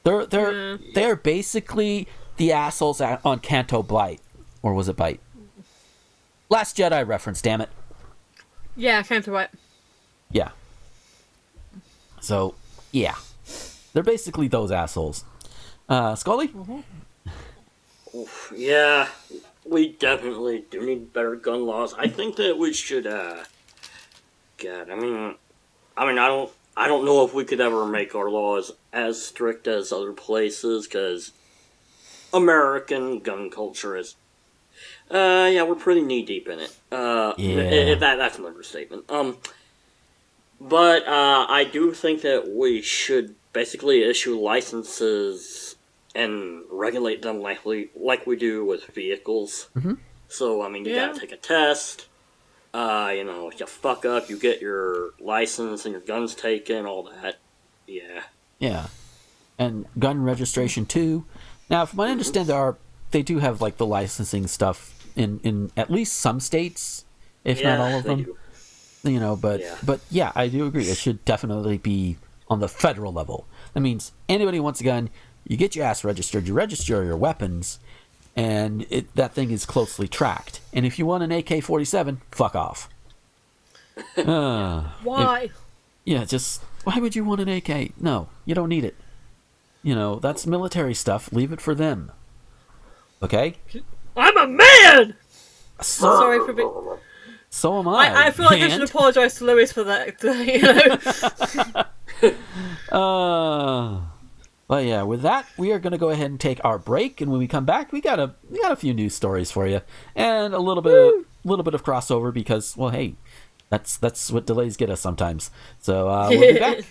They're basically the assholes on Canto Blight, or was it Bite? Last Jedi reference, damn it. Yeah, Canto Blight. Yeah. So yeah, they're basically those assholes. Scully? Oof, yeah, we definitely do need better gun laws. I think that we should, God, I don't know if we could ever make our laws as strict as other places, because American gun culture is, yeah, we're pretty knee-deep in it. That's an understatement. But I do think that we should basically issue licenses and regulate them like we do with vehicles. Mm-hmm. So, I mean, you gotta take a test. If you fuck up, you get your license and your guns taken, all that. Yeah. Yeah. And gun registration, too. Now, from what I understand, they do have, like, the licensing stuff in at least some states, if not all of them. Do. But yeah, I do agree. It should definitely be on the federal level. That means anybody who wants a gun, you get your ass registered, you register your weapons, and that thing is closely tracked. And if you want an AK-47, fuck off. Why? Why would you want an AK? No, you don't need it. That's military stuff. Leave it for them. Okay? I'm a man! Sorry for being... So am I. I feel like I should apologise to Lewis for that, But yeah, with that, we are going to go ahead and take our break, and when we come back, we got a few news stories for you, and a little bit of crossover because, well, hey, that's what delays get us sometimes. So we'll be back.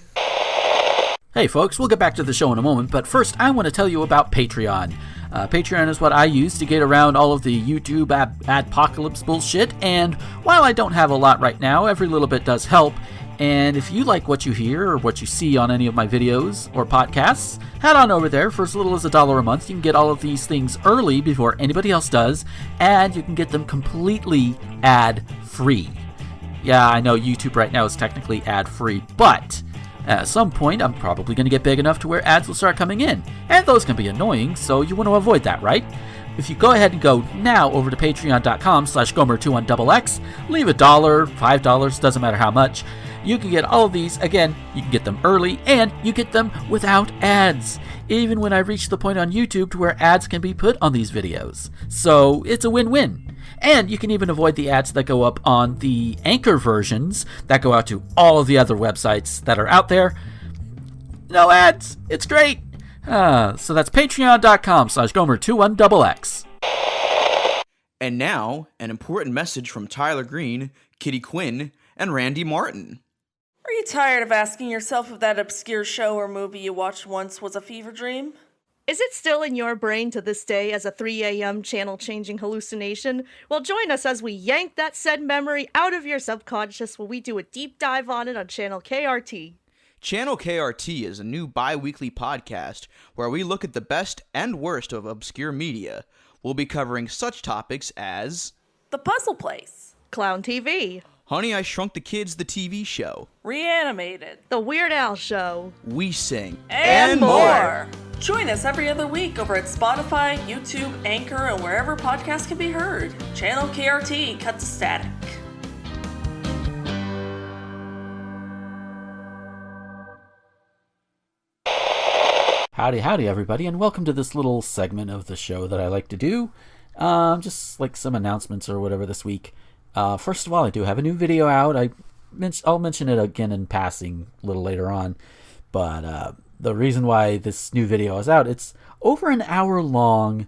Hey folks, we'll get back to the show in a moment, but first I want to tell you about Patreon. Patreon is what I use to get around all of the YouTube adpocalypse bullshit, and while I don't have a lot right now, every little bit does help. And if you like what you hear or what you see on any of my videos or podcasts, head on over there. For as little as $1 a month, you can get all of these things early before anybody else does, and you can get them completely ad-free. Yeah, I know YouTube right now is technically ad-free, but at some point, I'm probably going to get big enough to where ads will start coming in, and those can be annoying, so you want to avoid that, right? If you go ahead and go now over to patreon.com/Gomer21XX, leave $1, $5, doesn't matter how much, you can get all of these. Again, you can get them early, and you get them without ads, even when I reach the point on YouTube to where ads can be put on these videos. So it's a win-win. And you can even avoid the ads that go up on the Anchor versions that go out to all of the other websites that are out there. No ads. It's great. So that's patreon.com/Gomer21XX. And now, an important message from Tyler Green, Kitty Quinn, and Randy Martin. Are you tired of asking yourself if that obscure show or movie you watched once was a fever dream? Is it still in your brain to this day as a 3 a.m. channel-changing hallucination? Well, join us as we yank that said memory out of your subconscious while we do a deep dive on it on Channel KRT. Channel KRT is a new bi-weekly podcast where we look at the best and worst of obscure media. We'll be covering such topics as The Puzzle Place, Clown TV, Honey, I Shrunk the Kids, the TV show, Reanimated, The Weird Al Show, We Sing, and more. Join us every other week over at Spotify, YouTube, Anchor, and wherever podcasts can be heard. Channel KRT, cut to static. Howdy, everybody, and welcome to this little segment of the show that I like to do. Just like some announcements or whatever this week. First of all, I do have a new video out. I'll mention it again in passing a little later on. But the reason why this new video is out, it's over an hour long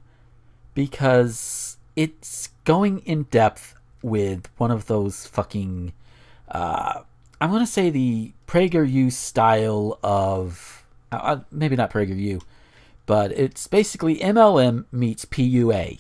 because it's going in depth with one of those fucking, I'm going to say the PragerU style of, maybe not PragerU, but it's basically MLM meets PUA.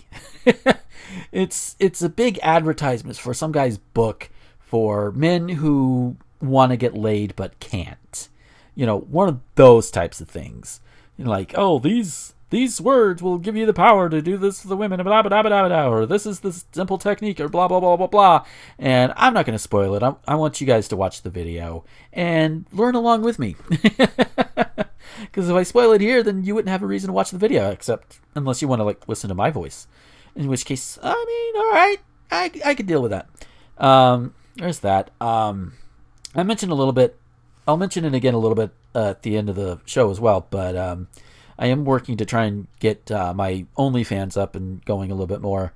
It's a big advertisement for some guy's book for men who want to get laid but can't. One of those types of things. Like, oh, these words will give you the power to do this for the women, blah, blah, blah, blah, blah, or this is the simple technique, or blah, blah, blah, blah, blah. And I'm not going to spoil it. I want you guys to watch the video and learn along with me. Because if I spoil it here, then you wouldn't have a reason to watch the video, except unless you want to listen to my voice. In which case, all right, I could deal with that. There's that. I mentioned a little bit. I'll mention it again a little bit at the end of the show as well. But I am working to try and get my OnlyFans up and going a little bit more.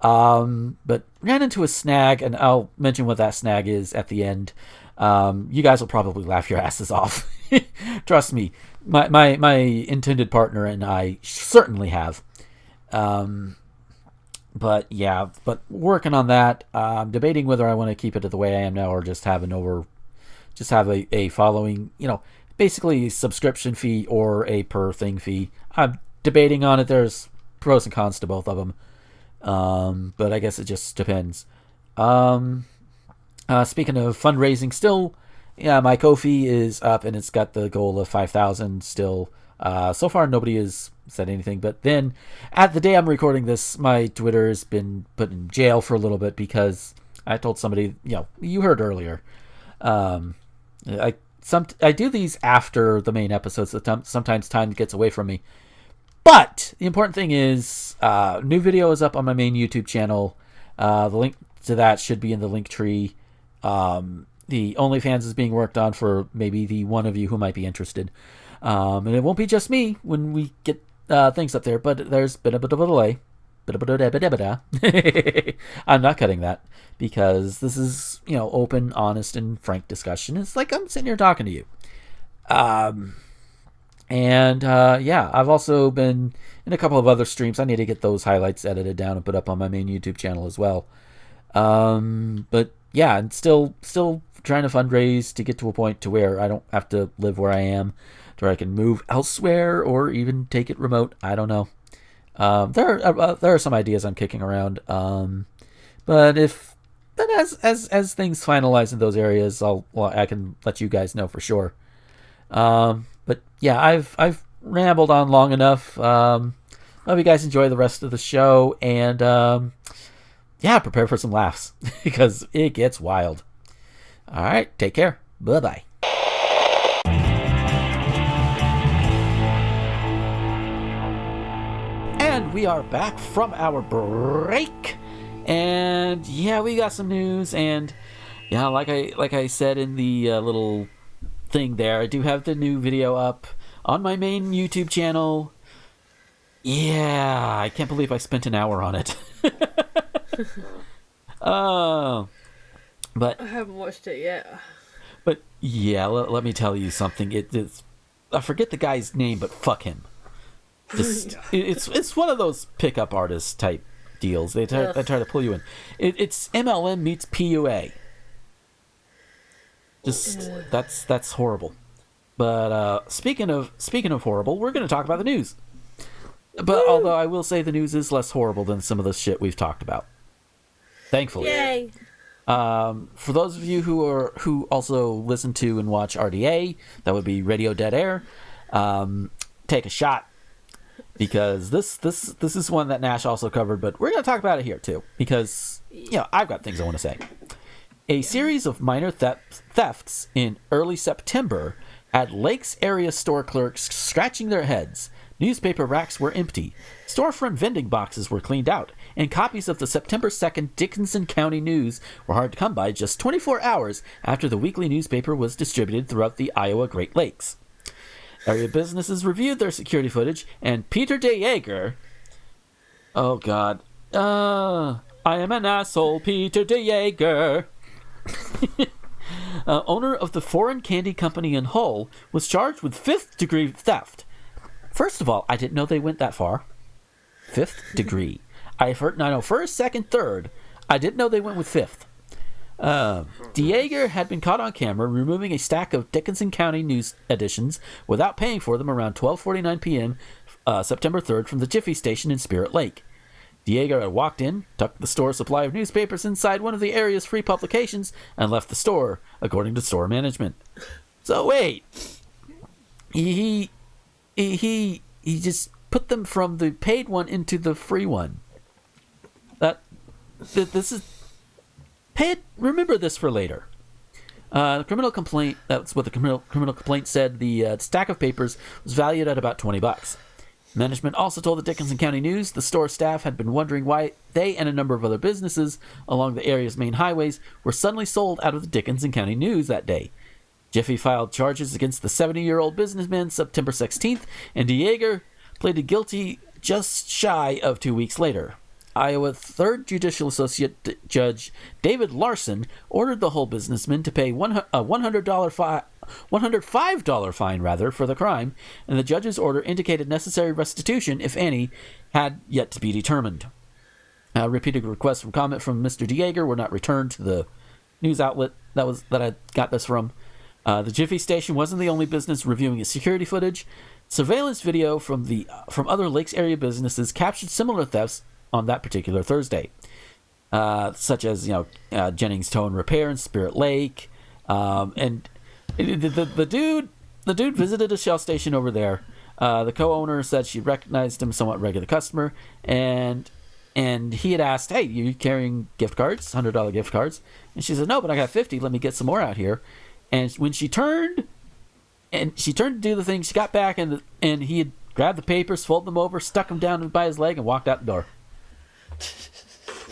But ran into a snag, and I'll mention what that snag is at the end. You guys will probably laugh your asses off. Trust me, my intended partner and I certainly have. But working on that. Debating whether I want to keep it the way I am now or just have a following, basically a subscription fee or a per thing fee. I'm debating on it. There's pros and cons to both of them. But I guess it just depends. Speaking of fundraising, still, my Ko-fi is up and it's got the goal of 5,000 still. So far nobody has said anything, but then at the day I'm recording this, my Twitter has been put in jail for a little bit because I told somebody, you heard earlier. I do these after the main episodes, so sometimes time gets away from me. But the important thing is, new video is up on my main YouTube channel. The link to that should be in the link tree. The OnlyFans is being worked on for maybe the one of you who might be interested. And it won't be just me when we get things up there, but there's been a bit of a delay. I'm not cutting that because this is, open, honest, and frank discussion. It's like I'm sitting here talking to you. I've also been in a couple of other streams. I need to get those highlights edited down and put up on my main YouTube channel as well. And still trying to fundraise to get to a point to where I don't have to live where I am, to where I can move elsewhere or even take it remote. I don't know. There are some ideas I'm kicking around. But as things finalize in those areas, I can let you guys know for sure. I've rambled on long enough. Hope you guys enjoy the rest of the show, and prepare for some laughs because it gets wild. All right, take care. Bye-bye. And we are back from our break, and we got some news, and like I said in the little thing there, I do have the new video up on my main YouTube channel. I can't believe I spent an hour on it. But I haven't watched it yet. But let me tell you something. It's I forget the guy's name, but fuck him. It's one of those pickup artist type deals. They try to pull you in. It's MLM meets PUA. That's horrible. But speaking of horrible, we're going to talk about the news. But although I will say the news is less horrible than some of the shit we've talked about, thankfully. Yay! For those of you who also listen to and watch RDA, that would be Radio Dead Air. Take a shot, because this is one that Nash also covered, but we're going to talk about it here too, because I've got things I want to say. A series of minor thefts in early September had Lakes area store clerks scratching their heads. Newspaper racks were empty. Storefront vending boxes were cleaned out, and copies of the September 2nd Dickinson County News were hard to come by just 24 hours after the weekly newspaper was distributed throughout the Iowa Great Lakes. Area businesses reviewed their security footage, and Peter DeYager... Oh, God. I am an asshole, Peter DeYager. Owner of the Foreign Candy Company in Hull, was charged with 5th degree theft. First of all, I didn't know they went that far. 5th degree. I've heard, no, first, second, third. I didn't know they went with 5th. DeYager had been caught on camera removing a stack of Dickinson County News editions without paying for them around 12:49 p.m. September 3rd from the Jiffy Station in Spirit Lake. DeYager had walked in, tucked the store's supply of newspapers inside one of the area's free publications, and left the store, according to store management. So wait, he just put them from the paid one into the free one. This is pay it. Remember this for later. The criminal complaint. That's what the criminal complaint said. The stack of papers was valued at about $20. Management also told the Dickinson County News the store staff had been wondering why they and a number of other businesses along the area's main highways were suddenly sold out of the Dickinson County News that day. Jiffy filed charges against the 70-year-old businessman September 16th, and DeJager pleaded guilty just shy of 2 weeks later. Iowa 3rd Judicial Associate Judge David Larson ordered the whole businessman to pay a $105 fine for the crime, and the judge's order indicated necessary restitution, if any, had yet to be determined. Repeated requests for comment from Mr. DeJager were not returned to the news outlet that I got this from. The Jiffy Station wasn't the only business reviewing its security footage. Surveillance video from other Lakes area businesses captured similar thefts on that particular Thursday, such as Jennings Tow and Repair in Spirit Lake, and the dude visited a Shell station over there. The co-owner said she recognized him as somewhat regular customer, and he had asked, "Hey, you carrying gift cards, $100 gift cards?" And she said, "No, but I got 50. Let me get some more out here." And when she turned to do the thing, she got back, and he had grabbed the papers, folded them over, stuck them down by his leg, and walked out the door.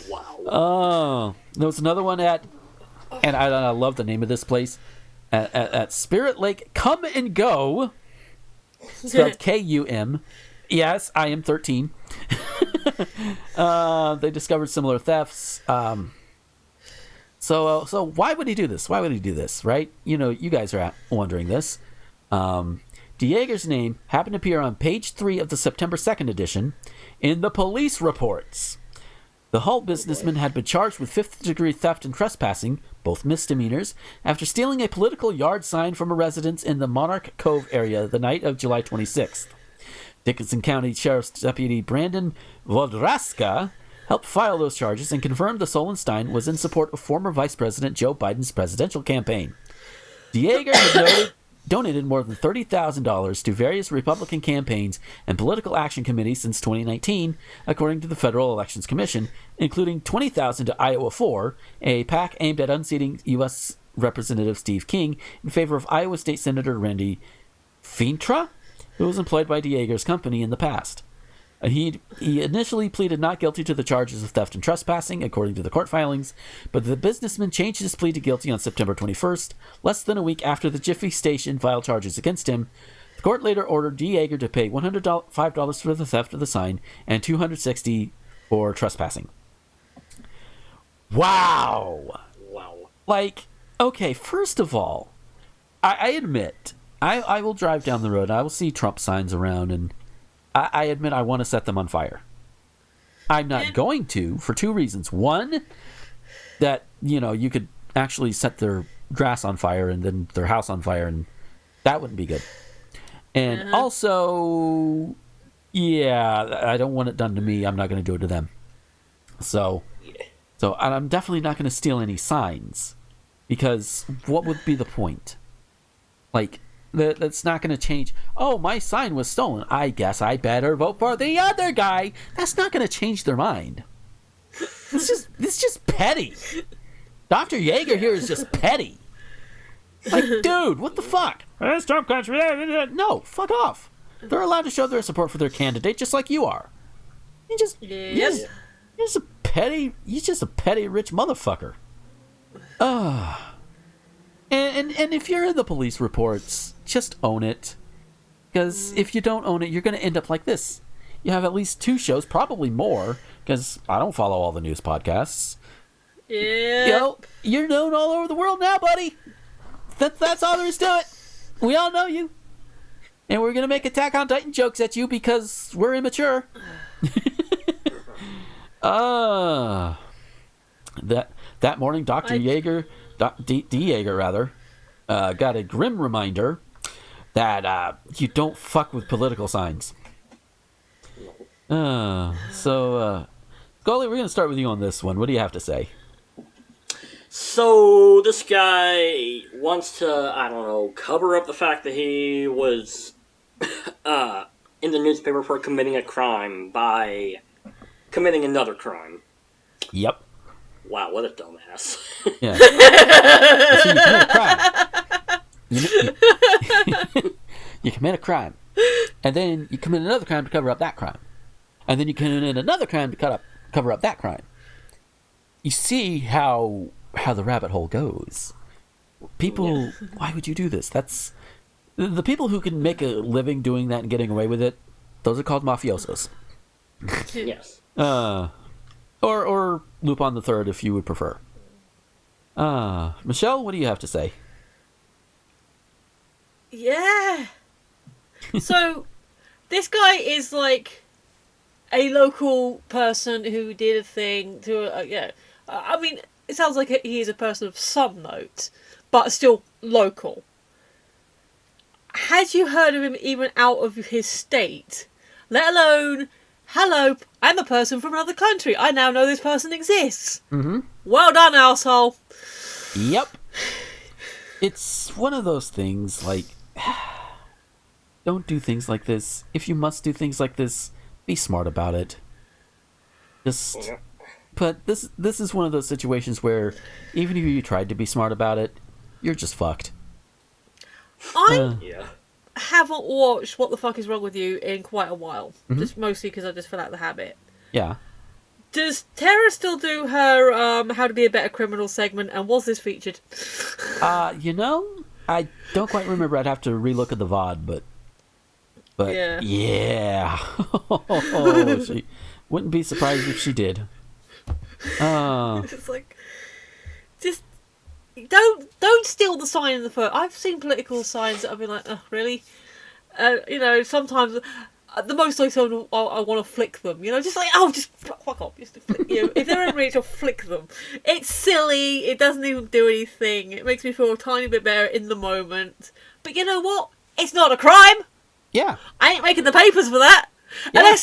Wow. Oh, there was another one and I love the name of this place, at Spirit Lake Come and Go, spelled K-U-M. Yes, I am 13. They discovered similar thefts. So why would he do this? Why would he do this, right? You guys are wondering this. DeJager's name happened to appear on page 3 of the September 2nd edition in the police reports. The Hull businessman had been charged with 5th-degree theft and trespassing, both misdemeanors, after stealing a political yard sign from a residence in the Monarch Cove area the night of July 26th. Dickinson County Sheriff's Deputy Brandon Vodraska helped file those charges and confirmed the Solenstein was in support of former Vice President Joe Biden's presidential campaign. DeJager had donated more than $30,000 to various Republican campaigns and political action committees since 2019, according to the Federal Elections Commission, including $20,000 to Iowa 4, a PAC aimed at unseating U.S. Representative Steve King in favor of Iowa State Senator Randy Feintra, who was employed by DeJager's company in the past. He initially pleaded not guilty to the charges of theft and trespassing, according to the court filings, but the businessman changed his plea to guilty on September 21st, less than a week after the Jiffy Station filed charges against him. The court later ordered DeJager to pay $105 for the theft of the sign and $260 for trespassing. Wow! Like, okay, first of all, I admit, I will drive down the road, I will see Trump signs around, and I admit I want to set them on fire. I'm not going to, for 2 reasons. One, that, you could actually set their grass on fire and then their house on fire, and that wouldn't be good. And also, I don't want it done to me. I'm not going to do it to them. So I'm definitely not going to steal any signs, because what would be the point? Like, that's not going to change. Oh, my sign was stolen. I guess I better vote for the other guy. That's not going to change their mind. It's just petty. Dr. Yeager here is just petty. Like, dude, what the fuck? It's Trump country. No, fuck off. They're allowed to show their support for their candidate, just like you are. You're just a petty rich motherfucker. And if you're in the police reports, just own it. Because if you don't own it, you're going to end up like this. You have at least 2 shows, probably more, because I don't follow all the news podcasts. Yeah. You're known all over the world now, buddy. That's all there is to it. We all know you. And we're going to make Attack on Titan jokes at you because we're immature. That morning, Dr. Yeager... DeJager, rather, got a grim reminder that you don't fuck with political signs. Scully, we're going to start with you on this one. What do you have to say? So, this guy wants to, cover up the fact that he was in the newspaper for committing a crime by committing another crime. Yep. Wow, what a dumbass. Yeah. So you commit a crime. And then you commit another crime to cover up that crime. And then you commit another crime to cover up that crime. You see how the rabbit hole goes. People, why would you do this? That's the people who can make a living doing that and getting away with it. Those are called mafiosos. Yes. Or Lupin the Third, if you would prefer. Michelle, what do you have to say? Yeah. So, this guy is like a local person who did a thing to, I mean, it sounds like he is a person of some note, but still local. Had you heard of him even out of his state? Let alone, hello, I'm a person from another country. I now know this person exists. Mm-hmm. Well done, asshole. Yep. It's one of those things, like, don't do things like this. If you must do things like this, be smart about it. But this is one of those situations where, even if you tried to be smart about it, you're just fucked. I haven't watched What the Fuck Is Wrong With You in quite a while. Just mostly because I just fell out of the habit. Yeah. Does Tara still do her How to Be a Better Criminal segment, and was this featured? I don't quite remember. I'd have to relook at the VOD, but yeah. She wouldn't be surprised if she did. It's like, just don't steal the sign in the photo. I've seen political signs that I've been like, oh, really? Sometimes the most I want to flick them. Just like, oh, just fuck off. Just flick, if they're in reach, I'll flick them. It's silly. It doesn't even do anything. It makes me feel a tiny bit better in the moment. But you know what? It's not a crime. Yeah. I ain't making the papers for that. Yeah.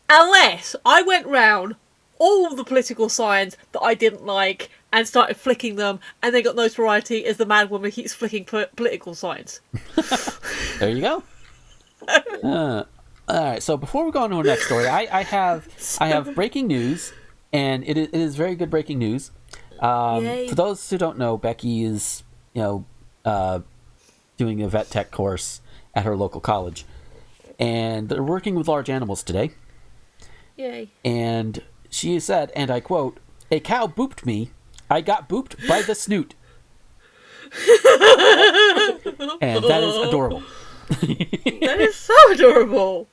Unless I went round all the political signs that I didn't like and started flicking them, and they got notoriety as the mad woman keeps flicking political signs. There you go. All right. So before we go on to our next story, I have breaking news, and it is very good breaking news. For those who don't know, Becky is doing a vet tech course at her local college, and they're working with large animals today. Yay! And she said, and I quote, "A cow booped me. I got booped by the snoot." And that is adorable. That is so adorable.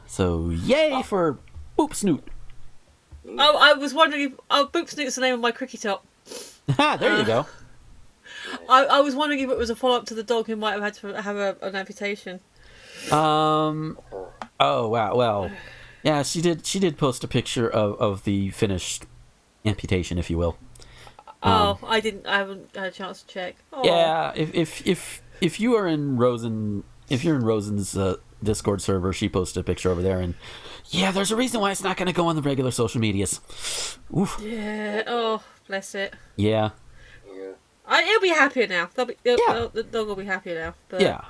So yay for Boop Snoot. Oh, I was wondering if Boop Snoot's the name of my cricky top. There you go. I was wondering if it was a follow up to the dog who might have had to have an amputation. Oh wow. Well, yeah, she did post a picture of the finished amputation, if you will. I haven't had a chance to check. Aww. Yeah, if you are in Rosen's Discord server, she posted a picture over there, and yeah, there's a reason why it's not going to go on the regular social medias. Oof. Yeah. Oh, bless it. Yeah. It'll be happier now. The dog will be happier now. But yeah.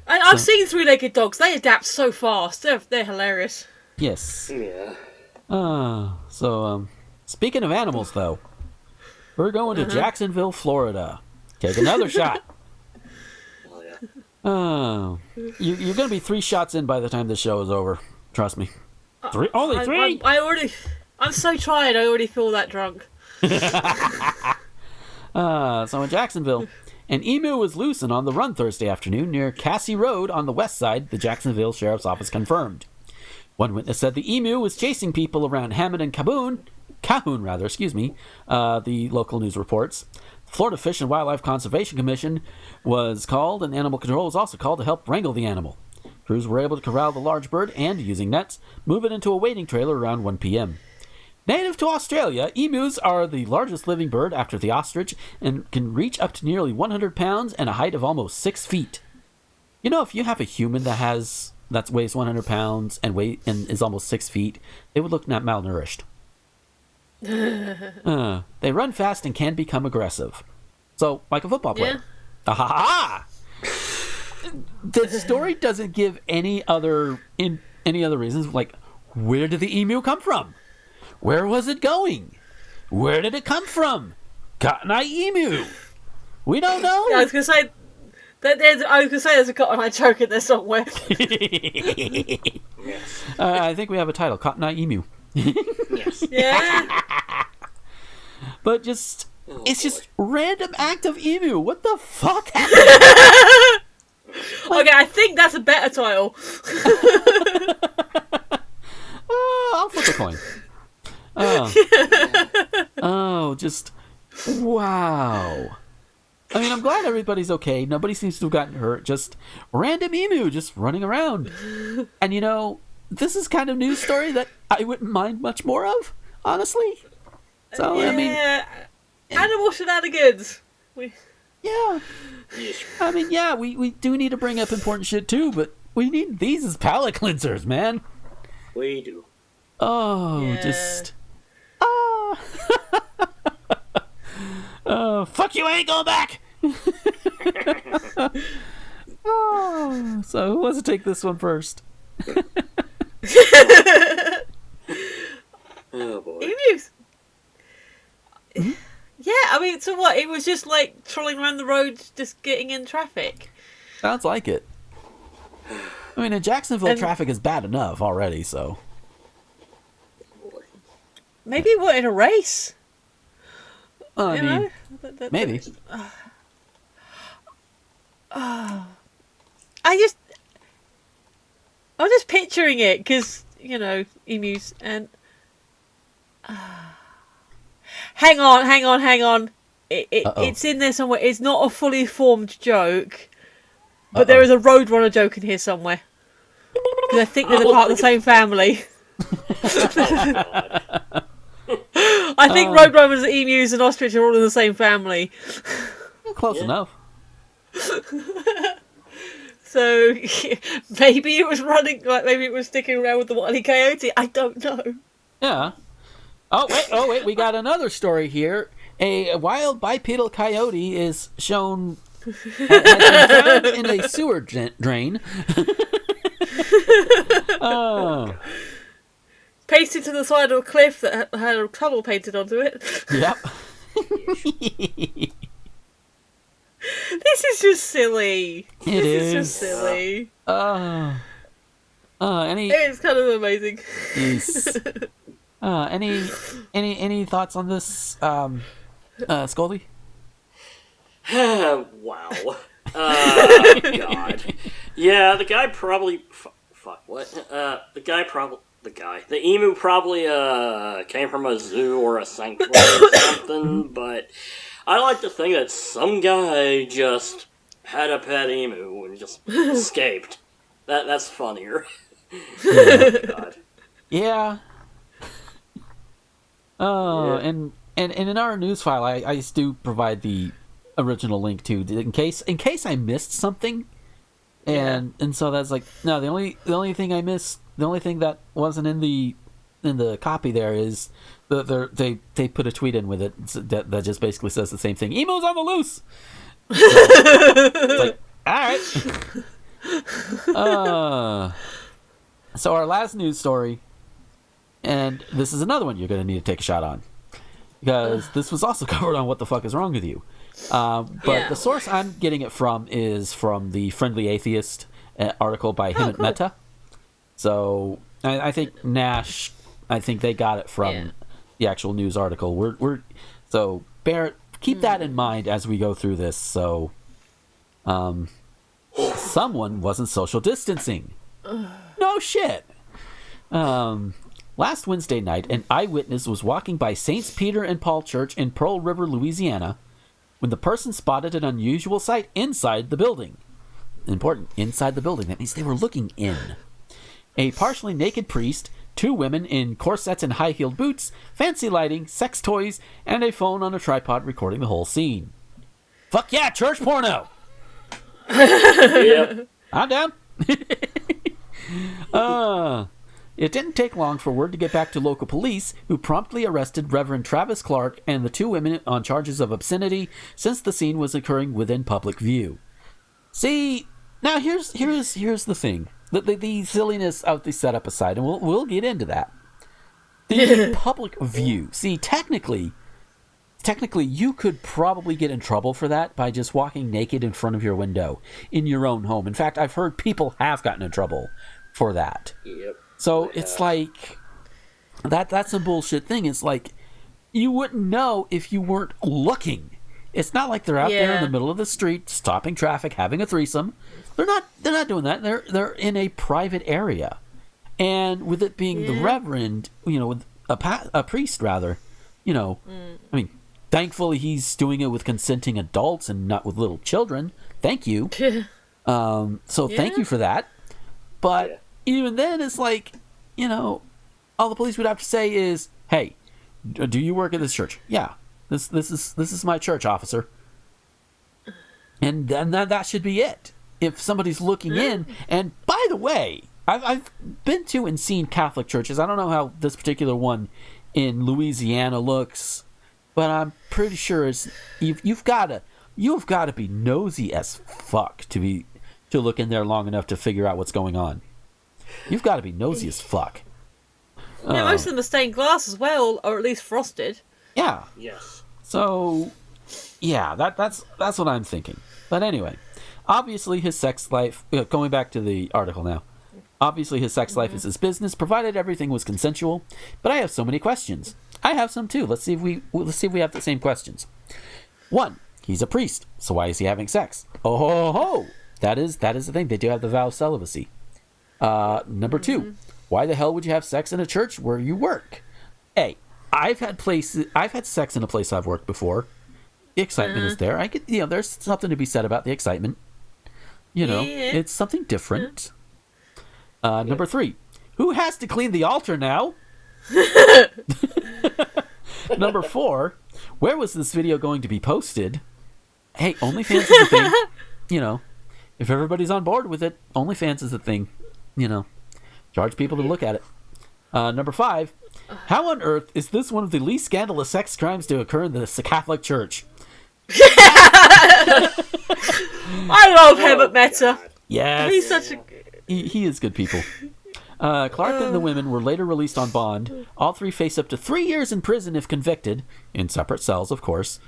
I've seen three-legged dogs. They adapt so fast. They're hilarious. Yes. Yeah. So speaking of animals, though, we're going to Jacksonville, Florida. Take another shot. Oh, you're going to be 3 shots in by the time this show is over. Trust me. Only 3? I'm so tired. I already feel that drunk. So in Jacksonville, an emu was loose and on the run Thursday afternoon near Cassie Road on the west side, the Jacksonville Sheriff's Office confirmed. One witness said the emu was chasing people around Hammond and Calhoun, the local news reports. The Florida Fish and Wildlife Conservation Commission was called, and Animal Control was also called to help wrangle the animal. Crews were able to corral the large bird and, using nets, move it into a waiting trailer around 1 p.m. Native to Australia, emus are the largest living bird after the ostrich and can reach up to nearly 100 pounds and a height of almost 6 feet. If you have a human that weighs 100 pounds and is almost 6 feet, they would look malnourished. They run fast and can become aggressive. So, like a football player. Yeah. Ah! The story doesn't give any other reasons, like, where did the emu come from? Where was it going? Where did it come from? Cotton Eye Emu. We don't know. Yeah, I was gonna say there's a Cotton Eye joke in there somewhere. Yes. I think we have a title, Cotton Eye Emu. Yes. Yeah. But just it's just random act of emu. What the fuck happened? Okay, I think that's a better title. I'll flip a coin. Just wow. I mean, I'm glad everybody's okay. Nobody seems to have gotten hurt. Just random emu just running around. And you know, this is kind of news story that I wouldn't mind much more of, honestly. So, yeah, I mean... animal shenanigans. Yeah. I mean, yeah, we do need to bring up important shit too, but we need these as palate cleansers, man. We do. Oh, Yeah. just... fuck you, I ain't going back! So who wants to take this one first? Oh boy. Emus. Yeah, I mean, so what? It was just like trolling around the road, just getting in traffic. Sounds like it. I mean, in Jacksonville, traffic is bad enough already, so... Maybe he wanted a race. Well, I mean, know? maybe. I'm just picturing it because you know emus and. Hang on. It's in there somewhere. It's not a fully formed joke, but there is a Roadrunner joke in here somewhere. Because I think they're part of the same family. I think Roadrunners, emus, and ostrich are all in the same family. Close enough. So maybe it was running, like maybe it was sticking around with the Wile E. Coyote. I don't know. Yeah. Oh wait, we got another story here. A wild bipedal coyote is shown has been found in a sewer drain. Oh. Pasted to the side of a cliff that had a tunnel painted onto it. Yep. This is just silly. It This is just silly. Any It's kind of amazing. any thoughts on this, Scoldy? Wow. God. Yeah, the guy probably... Fuck, what? The emu probably, came from a zoo or a sanctuary or something, but I like to think that some guy just had a pet emu and just escaped. That's funnier. Oh, God. Yeah. And in our news file, I do provide the original link too, in case I missed something, and so that's like no, the only thing I missed, the only thing that wasn't in the copy there is they put a tweet in with it that just basically says the same thing. Emo's on the loose. So, it's like, all right. So our last news story, and this is another one you're going to need to take a shot on, because this was also covered on What the Fuck Is Wrong With You. But the source I'm getting it from is from the Friendly Atheist article by Hemant Mehta. So I think Nash, I think they got it from the actual news article. So Barrett, keep that in mind as we go through this. So someone wasn't social distancing. No shit. Last Wednesday night, an eyewitness was walking by St. Peter and Paul Church in Pearl River, Louisiana, when the person spotted an unusual sight inside the building. Important, inside the building. That means they were looking in. A partially naked priest, two women in corsets and high-heeled boots, fancy lighting, sex toys, and a phone on a tripod recording the whole scene. Fuck yeah, church porno! Yep. I'm down. It didn't take long for word to get back to local police, who promptly arrested Reverend Travis Clark and the two women on charges of obscenity, since the scene was occurring within public view. See, now here's the thing. The silliness of the setup aside, and we'll get into that. The public view. See, technically, you could probably get in trouble for that by just walking naked in front of your window in your own home. In fact, I've heard people have gotten in trouble for that. Yep. So it's like that's a bullshit thing. It's like you wouldn't know if you weren't looking. It's not like they're out there in Yeah. the middle of the street, stopping traffic, having a threesome. They're not doing that. They're in a private area, and with it being the reverend, with a priest rather, I mean, thankfully he's doing it with consenting adults and not with little children. Thank you. So thank you for that. But even then, it's like, all the police would have to say is, "Hey, do you work at this church?" "Yeah, this is my church, officer." And then that should be it. If somebody's looking in, and by the way, I've been to and seen Catholic churches. I don't know how this particular one in Louisiana looks, but I'm pretty sure you've got to be nosy as fuck to look in there long enough to figure out what's going on. You've got to be nosy as fuck. Yeah, most of them are stained glass as well, or at least frosted. Yeah. Yes. So, yeah, that's what I'm thinking. But anyway, obviously his sex life. Going back to the article now. Obviously his sex life is his business, provided everything was consensual. But I have so many questions. I have some too. Let's see if we have the same questions. 1. He's a priest, so why is he having sex? Oh, that is the thing. They do have the vow of celibacy. Number 2. Why the hell would you have sex in a church where you work? A. I've had sex in a place I've worked before. The excitement is there. There's something to be said about the excitement. It's something different. Number 3. Who has to clean the altar now? Number 4. Where was this video going to be posted? Hey, OnlyFans is a thing. If everybody's on board with it, OnlyFans is a thing. Charge people to look at it. Number 5. How on earth is this one of the least scandalous sex crimes to occur in the Catholic Church? I love him at Meta. Yes. He's such a... He is good people. Clark and the women were later released on bond. All 3 face up to 3 years in prison if convicted, in separate cells, of course.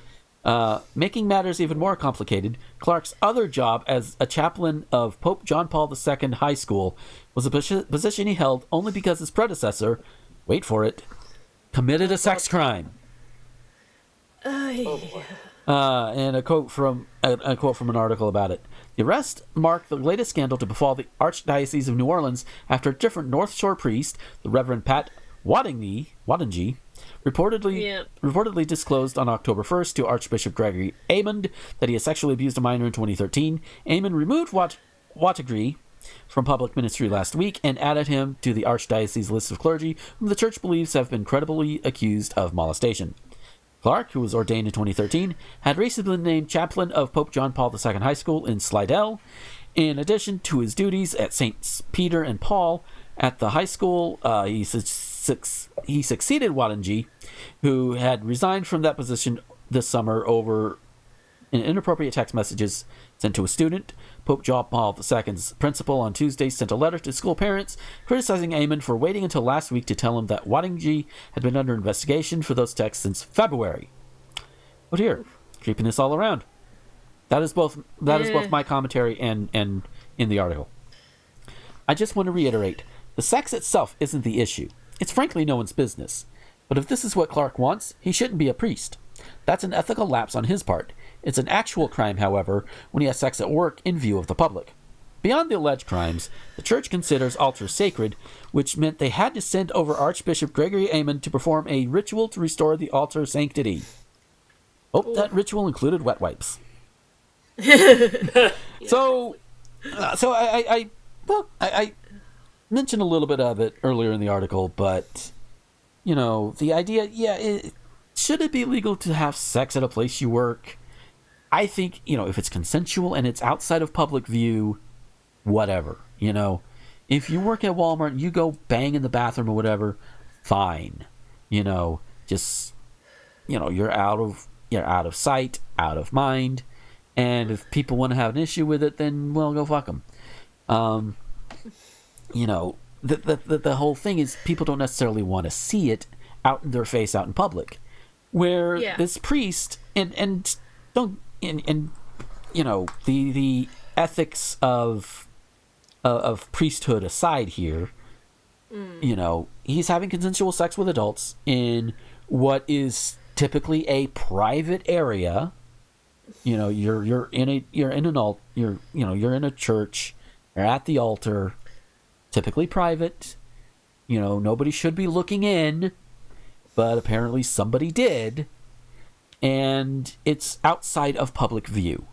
Making matters even more complicated, Clark's other job as a chaplain of Pope John Paul II High School was a position he held only because his predecessor, wait for it, committed a sex crime. And a quote from an article about it. The arrest marked the latest scandal to befall the Archdiocese of New Orleans after a different North Shore priest, the Reverend Pat Waddingy, reportedly disclosed on October 1st to Archbishop Gregory Aymond that he had sexually abused a minor in 2013. Aymond removed Waddingy from public ministry last week and added him to the Archdiocese list of clergy whom the church believes have been credibly accused of molestation. Clark, who was ordained in 2013, had recently been named chaplain of Pope John Paul II High School in Slidell. In addition to his duties at St. Peter and Paul at the high school, he succeeded Waddingy, who had resigned from that position this summer over inappropriate text messages sent to a student. Pope John Paul II's principal on Tuesday sent a letter to school parents criticizing Aymond for waiting until last week to tell him that Waddingy had been under investigation for those texts since February. Oh dear, creepiness all around. That is both my commentary and in the article. I just want to reiterate, the sex itself isn't the issue. It's frankly no one's business. But if this is what Clark wants, he shouldn't be a priest. That's an ethical lapse on his part. It's an actual crime, however, when he has sex at work in view of the public. Beyond the alleged crimes, the church considers altars sacred, which meant they had to send over Archbishop Gregory Aymond to perform a ritual to restore the altar sanctity. That ritual included wet wipes. So I mentioned a little bit of it earlier in the article, but the idea, should it be legal to have sex at a place you work? I think, if it's consensual and it's outside of public view, whatever, If you work at Walmart and you go bang in the bathroom or whatever, fine. Just, you're out of sight, out of mind. And if people want to have an issue with it, then, well, go fuck them. The whole thing is people don't necessarily want to see it out in their face, out in public. Where this priest and the ethics of priesthood aside here, he's having consensual sex with adults in what is typically a private area. You know, you're in a church, you're at the altar, typically private. You know, nobody should be looking in, but apparently somebody did, and it's outside of public view.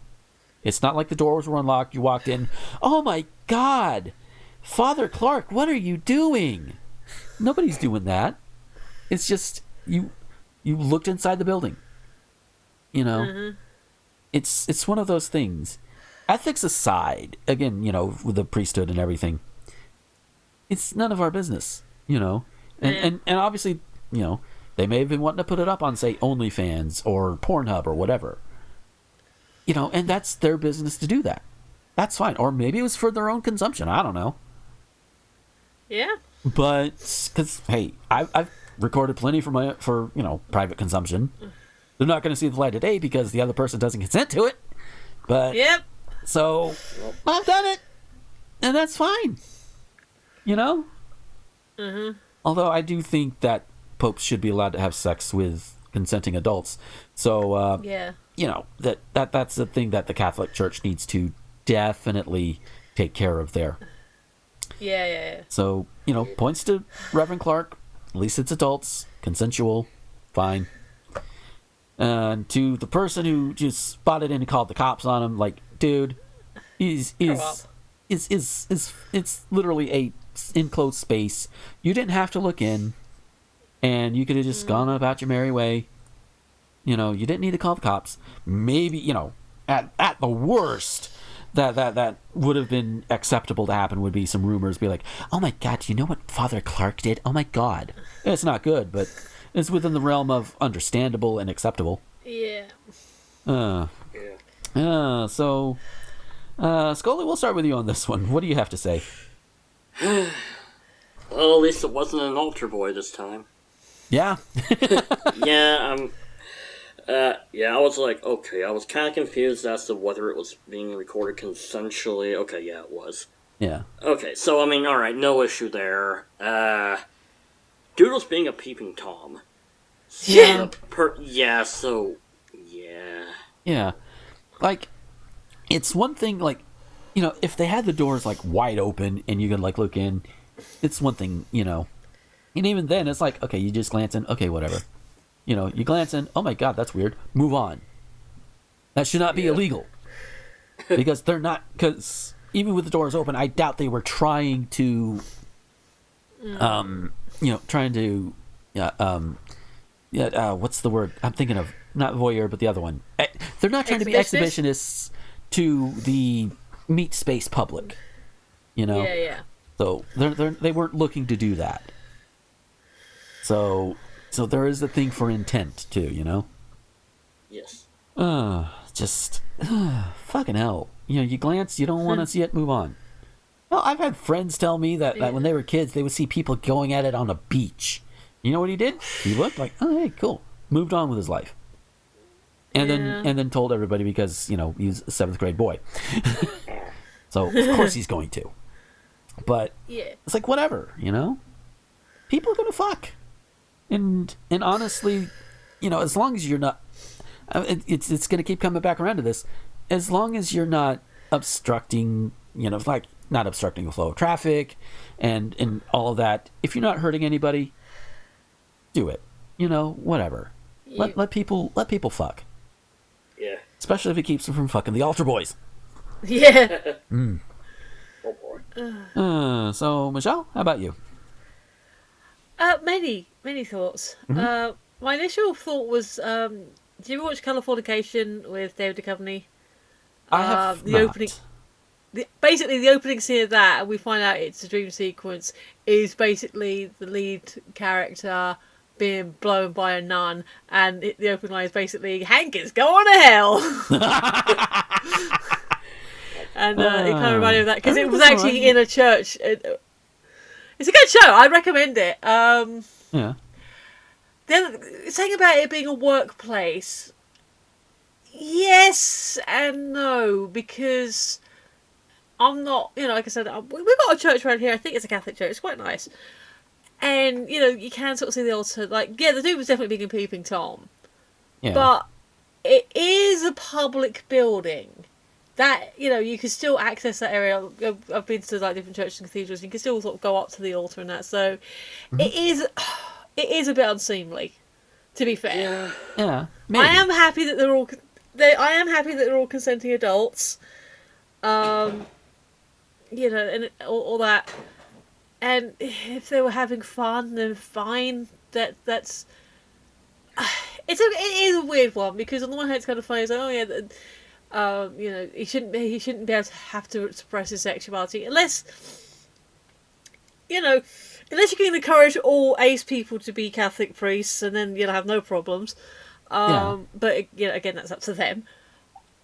It's not like the doors were unlocked, you walked in, oh my God, Father Clark, what are you doing? Nobody's doing that. It's just, you looked inside the building. You know? Mm-hmm. It's one of those things. Ethics aside, again, you know, with the priesthood and everything, it's none of our business, you know? And obviously, you know, they may have been wanting to put it up on, say, OnlyFans or Pornhub or whatever. You know, and that's their business to do that. That's fine. Or maybe it was for their own consumption. I don't know. Yeah. But, because, hey, I've recorded plenty for you know, private consumption. They're not going to see the light of day because the other person doesn't consent to it. But, yep. So, I've done it. And that's fine. You know? Mm-hmm. Although I do think that popes should be allowed to have sex with consenting adults. So, yeah. You know, that's the thing that the Catholic Church needs to definitely take care of there. Yeah. So, you know, points to Reverend Clark. At least it's adults, consensual, fine. And to the person who just spotted in and called the cops on him, like, dude, it's literally a enclosed space. You didn't have to look in, and you could have just gone about your merry way. You know, you didn't need to call the cops. Maybe, you know, at the worst, that would have been acceptable to happen would be some rumors, be like, oh my God, do you know what Father Clark did? Oh my God. It's not good, but it's within the realm of understandable and acceptable. Yeah. So, Scully, we'll start with you on this one. What do you have to say? Well, at least it wasn't an altar boy this time. Yeah. I was like, okay, I was kind of confused as to whether it was being recorded consensually. Okay, yeah, it was. Yeah. Okay, so, I mean, alright, no issue there. Doodle's being a peeping Tom. Yeah. Yeah. Like, it's one thing, like, you know, if they had the doors, like, wide open and you could, like, look in, it's one thing, you know. And even then, it's like, okay, you just glance in, okay, whatever. You know, you glance in, oh my God, that's weird, move on. That should not be illegal. Because they're not, because even with the doors open, I doubt they were trying to, what's the word? I'm thinking of, not voyeur, but the other one. They're not trying to be exhibitionists to the meat space public, you know? Yeah. So they weren't looking to do that. So there is a thing for intent too, you know? Yes. Fucking hell. You know, you glance, you don't want to see it, move on. Well, I've had friends tell me that when they were kids, they would see people going at it on a beach. You know what he did? He looked like, oh, hey, cool. Moved on with his life. And then told everybody because, you know, he's a 7th grade boy. So, of course he's going to. But it's like, whatever, you know? People are going to fuck. And honestly, you know, as long as you're not... It's going to keep coming back around to this. As long as you're not obstructing, you know, like, not obstructing the flow of traffic and all of that. If you're not hurting anybody, do it. You know, whatever. Let people fuck. Yeah. Especially if it keeps them from fucking the altar boys. Yeah. Oh boy. So Michelle, how about you? Many thoughts. My initial thought was, did you ever watch Californication with David Duchovny? I have the not. opening. Basically, the opening scene of that, and we find out it's a dream sequence, is basically the lead character being blown by a nun, and the opening line is basically, Hank is going to hell! And it kind of reminded me of that, because it was actually in a church. It's a good show, I recommend it. Yeah. The thing about it being a workplace, yes and no, because I'm not, you know, like I said, we've got a church around here, I think it's a Catholic church, it's quite nice. And, you can sort of see the alter, like, yeah, the dude was definitely big in Peeping Tom. Yeah. But it is a public building. That, you can still access that area. I've been to, like, different churches and cathedrals. You can still sort of go up to the altar and that. So, it is a bit unseemly, to be fair. Yeah. Maybe. I am happy that they're all consenting adults. And all that. And if they were having fun, then fine. That's it is a weird one, because on the one hand it's kind of funny. It's like, oh yeah, he shouldn't be able to have to suppress his sexuality unless you can encourage all ace people to be Catholic priests, and then you'll have no problems. But again, that's up to them.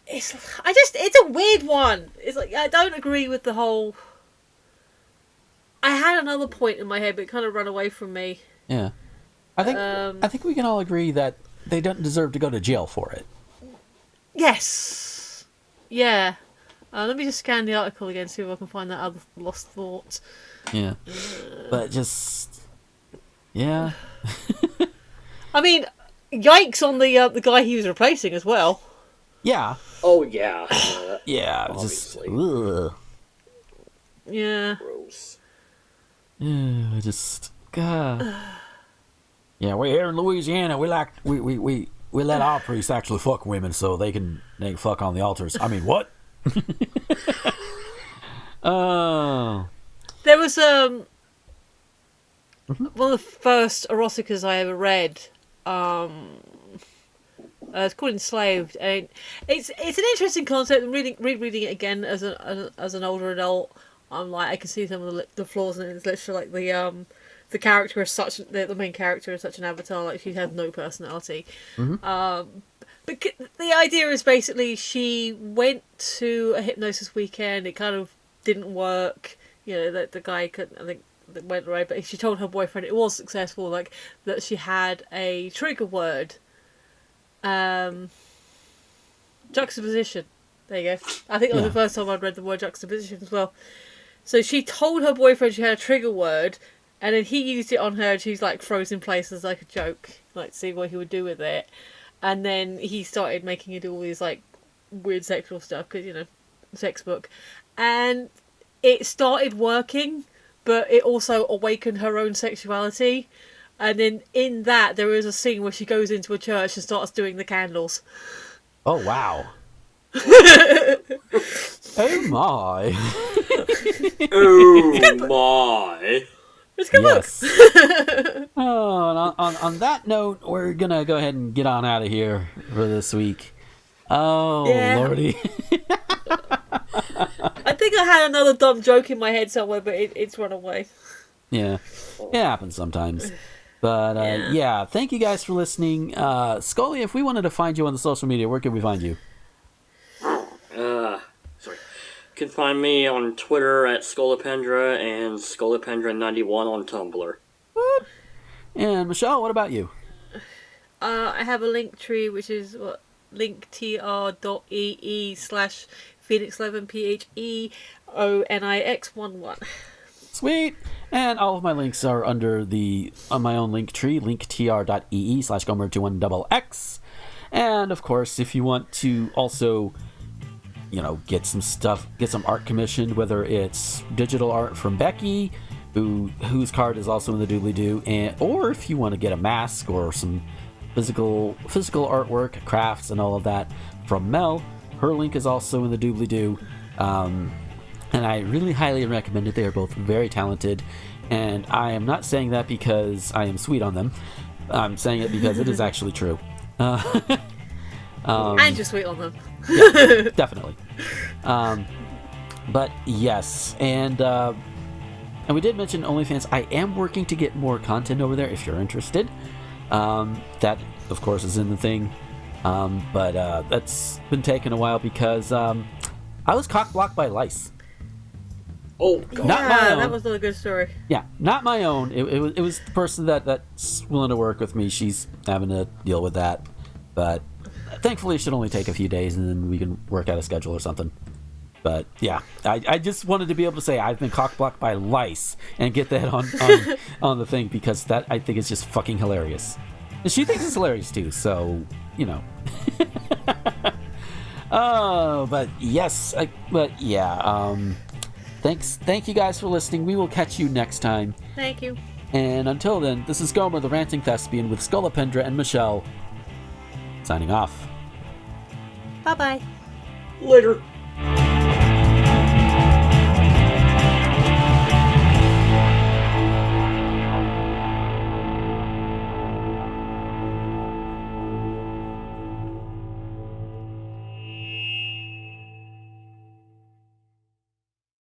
It's a weird one. It's like, I don't agree with the whole. I had another point in my head, but it kind of ran away from me. Yeah, I think we can all agree that they don't deserve to go to jail for it. Yes. Yeah. Let me just scan the article again, see if I can find that other lost thought. Yeah, but just yeah. I mean, yikes on the guy he was replacing as well. Yeah. Oh yeah. Yeah. Obviously. Just. Yeah. Gross. God. Yeah, we're here in Louisiana. We let our priests actually fuck women so they can fuck on the altars. I mean, what? Oh. There was one of the first eroticas I ever read. It's called Enslaved, and it's an interesting concept. Rereading it again as an older adult, I'm like, I can see some of the flaws in it. It's literally like the character is such, the main character is such an avatar, like she has no personality. But the idea is basically she went to a hypnosis weekend. It kind of didn't work. That the guy couldn't, I think, that went right. But she told her boyfriend it was successful, like that she had a trigger word. Juxtaposition. There you go. I think it was the first time I'd read the word juxtaposition as well. So she told her boyfriend she had a trigger word, and then he used it on her, and she's like frozen in place as like a joke, like to see what he would do with it. And then he started making her do all these like weird sexual stuff, because sex book, and it started working, but it also awakened her own sexuality. And then in that there is a scene where she goes into a church and starts doing the candles. Oh wow. Oh my. Oh my. It's a good book. Oh, and on that note, we're gonna go ahead and get on out of here for this week. Oh, yeah. Lordy. I think I had another dumb joke in my head somewhere, but it's run away. Yeah, it happens sometimes. But yeah, thank you guys for listening. Scully, if we wanted to find you on the social media, where could we find you? Sorry. You can find me on Twitter at Scolipendra and Scolipendra91 on Tumblr. What? And Michelle, what about you? I have a link tree, which is linktr.ee/Phoenix11 PHEONIX11. Sweet. And all of my links are under on my own link tree, linktr.ee/Gomer21XX. And of course, if you want to also, get some art commissioned, whether it's digital art from Becky, whose card is also in the doobly-doo, or if you want to get a mask or some physical artwork, crafts, and all of that from Mel, her link is also in the doobly-doo. And I really highly recommend it. They are both very talented. And I am not saying that because I am sweet on them. I'm saying it because it is actually true. And you're sweet on them. Yeah, definitely. But yes, and we did mention OnlyFans. I am working to get more content over there if you're interested. That, of course, is in the thing. But that's been taking a while because I was cock-blocked by lice. Oh, God. Not my own. That was not a good story. Yeah, not my own. It was the person that's willing to work with me. She's having to deal with that. But thankfully, it should only take a few days, and then we can work out a schedule or something. But yeah, I just wanted to be able to say I've been cock-blocked by lice and get that on the thing, because that, I think, is just fucking hilarious. And she thinks it's hilarious too, so, you know. Oh, but yes, thank you guys for listening. We will catch you next time. Thank you. And until then, this is Gomer the Ranting Thespian with Scolipendra and Michelle, signing off. Bye-bye. Later.